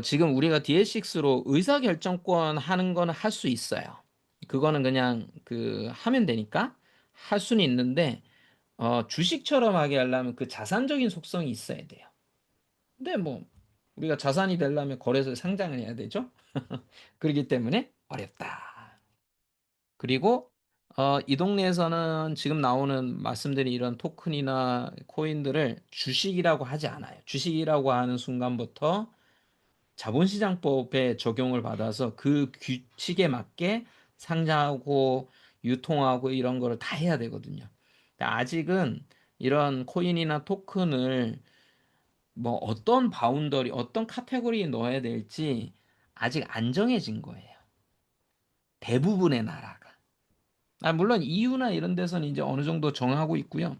지금 우리가 DL6로 의사결정권 하는 거는 할 수 있어요. 그거는 그냥 그 하면 되니까 할 수는 있는데 주식처럼 하게 하려면 그 자산적인 속성이 있어야 돼요. 근데 뭐 우리가 자산이 되려면 거래소에 상장을 해야 되죠. 그렇기 때문에 어렵다. 그리고 이 동네에서는 지금 나오는 말씀드린 이런 토큰이나 코인들을 주식이라고 하지 않아요. 주식이라고 하는 순간부터 자본시장법에 적용을 받아서 그 규칙에 맞게 상장하고 유통하고 이런 거를 다 해야 되거든요. 근데 아직은 이런 코인이나 토큰을 뭐 어떤 바운더리, 어떤 카테고리에 넣어야 될지 아직 안 정해진 거예요. 대부분의 나라가. 물론 EU나 이런 데서는 이제 어느 정도 정하고 있고요.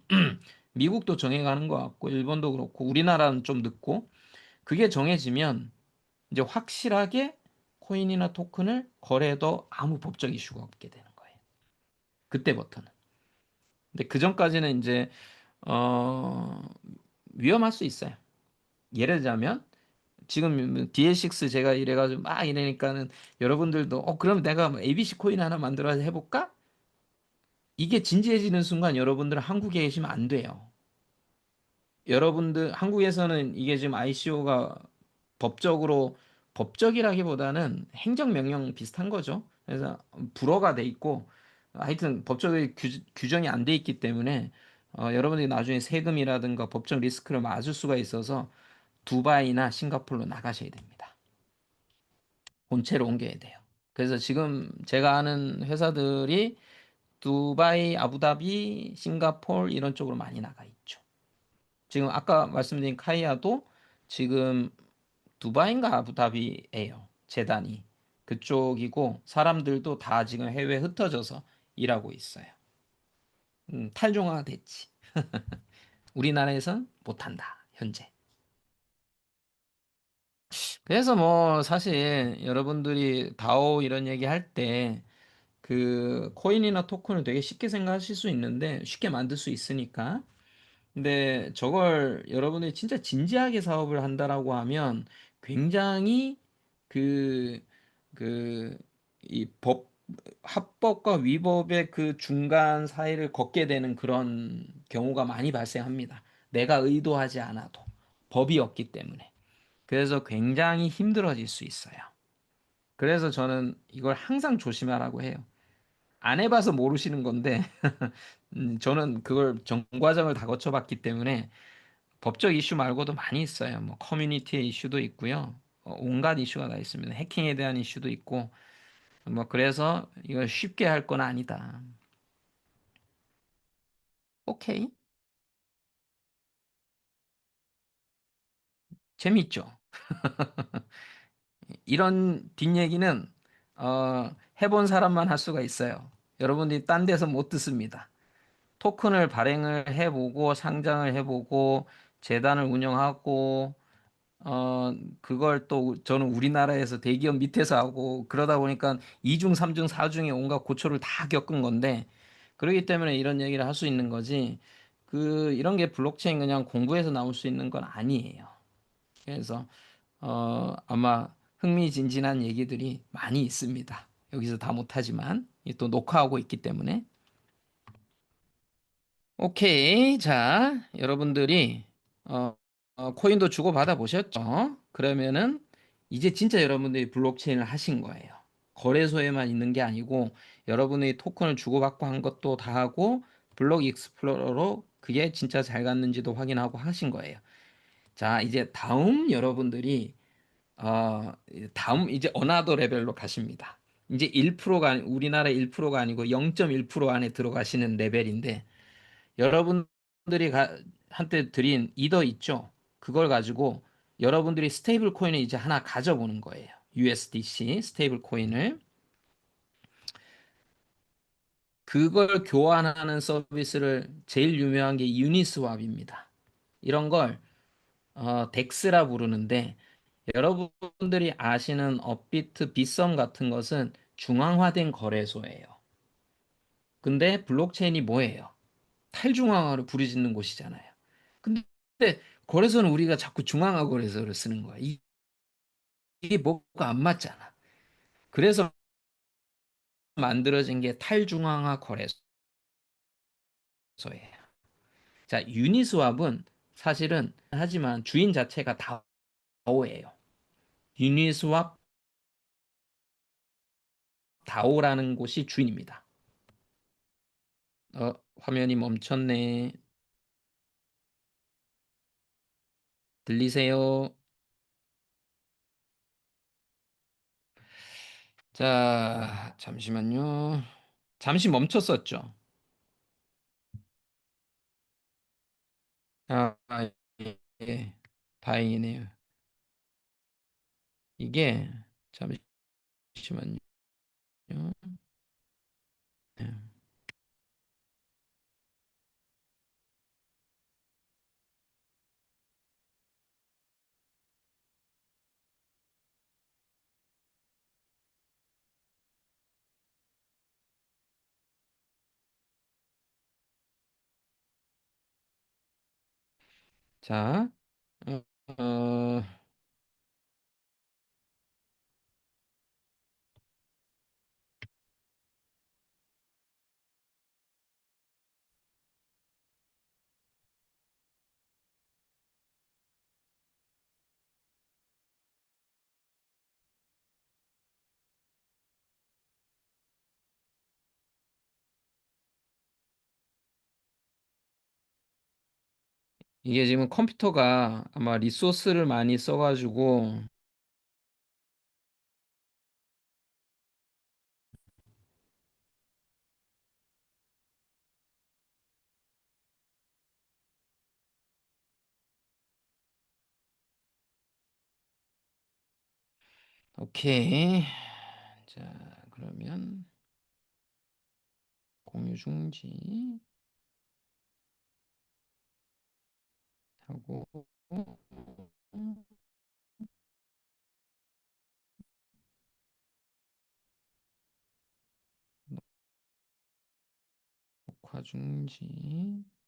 미국도 정해가는 것 같고, 일본도 그렇고, 우리나라는 좀 늦고, 그게 정해지면 이제 확실하게 코인이나 토큰을 거래해도 아무 법적 이슈가 없게 되는 거예요. 그때부터는. 근데 그 전까지는 이제 어 위험할 수 있어요. 예를 들자면 지금 DL6 제가 이래가지고 막 이러니까는 여러분들도 그럼 내가 뭐 ABC 코인 하나 만들어서 해볼까? 이게 진지해지는 순간 여러분들은 한국에 계시면 안 돼요. 여러분들 한국에서는 이게 지금 ICO가 법적으로 법적이라기보다는 행정명령 비슷한 거죠. 그래서 불어가 돼 있고 하여튼 법적인 규정이 안 돼 있기 때문에 여러분들이 나중에 세금이라든가 법적 리스크를 맞을 수가 있어서 두바이나 싱가포르로 나가셔야 됩니다. 본체로 옮겨야 돼요. 그래서 지금 제가 아는 회사들이 두바이, 아부다비, 싱가포르 이런 쪽으로 많이 나가 있죠. 지금 아까 말씀드린 카이아도 지금 두바이인가 아부다비예요. 재단이. 그쪽이고 사람들도 다 지금 해외에 흩어져서 일하고 있어요. 탈중화가 됐지. 우리나라에선 못한다, 현재. 그래서 뭐 사실 여러분들이 다오 이런 얘기 할 때 그 코인이나 토큰을 되게 쉽게 생각하실 수 있는데 쉽게 만들 수 있으니까. 근데 저걸 여러분들이 진짜 진지하게 사업을 한다라고 하면 굉장히 그, 이 합법과 위법의 그 중간 사이를 걷게 되는 그런 경우가 많이 발생합니다. 내가 의도하지 않아도 법이 없기 때문에. 그래서 굉장히 힘들어질 수 있어요. 그래서 저는 이걸 항상 조심하라고 해요. 안 해봐서 모르시는 건데, 저는 그걸 전과정을 다 거쳐봤기 때문에 법적 이슈 말고도 많이 있어요. 뭐 커뮤니티의 이슈도 있고요. 온갖 이슈가 다 있습니다. 해킹에 대한 이슈도 있고, 뭐 그래서 이걸 쉽게 할 건 아니다. 오케이. 재밌죠? 이런 뒷얘기는 해본 사람만 할 수가 있어요. 여러분들이 딴 데서 못 듣습니다. 토큰을 발행을 해보고 상장을 해보고 재단을 운영하고 그걸 또 저는 우리나라에서 대기업 밑에서 하고 그러다 보니까 2중, 3중, 4중에 온갖 고초를 다 겪은 건데 그러기 때문에 이런 얘기를 할 수 있는 거지. 이런 게 블록체인 그냥 공부해서 나올 수 있는 건 아니에요. 그래서 아마 흥미진진한 얘기들이 많이 있습니다. 여기서 다 못하지만 또 녹화하고 있기 때문에. 오케이. 자, 여러분들이 어, 코인도 주고받아 보셨죠? 그러면은 이제 진짜 여러분들이 블록체인을 하신 거예요. 거래소에만 있는 게 아니고 여러분의 토큰을 주고받고 한 것도 다 하고 블록 익스플로러로 그게 진짜 잘 갔는지도 확인하고 하신 거예요. 자, 이제 다음 여러분들이 다음 이제 어나더 레벨로 가십니다. 이제 1%가 우리나라 1%가 아니고 0.1% 안에 들어가시는 레벨인데 여러분들이 한때 드린 이더 있죠? 그걸 가지고 여러분들이 스테이블 코인을 이제 하나 가져보는 거예요. USDC 스테이블 코인을. 그걸 교환하는 서비스를 제일 유명한 게 유니스왑입니다. 이런 걸 덱스라 부르는데 여러분들이 아시는 업비트, 빗썸 같은 것은 중앙화된 거래소예요. 근데 블록체인이 뭐예요? 탈중앙화를 부르짖는 곳이잖아요. 근데 거래소는 우리가 자꾸 중앙화 거래소를 쓰는 거야. 이게 뭐가 안 맞잖아. 그래서 만들어진 게 탈중앙화 거래소예요. 자, 유니스왑은 사실은 하지만 주인 자체가 다오예요. 유니스왑 다오라는 곳이 주인입니다. 화면이 멈췄네. 들리세요? 자, 잠시만요. 잠시 멈췄었죠. 예, 예. 다행이네요. 이게, 잠시만요. 예. 자, 어, 어, 이게 지금 컴퓨터가 아마 리소스를 많이 써가지고, 오케이. 자, 그러면 공유 중지 하고, 녹화 중지.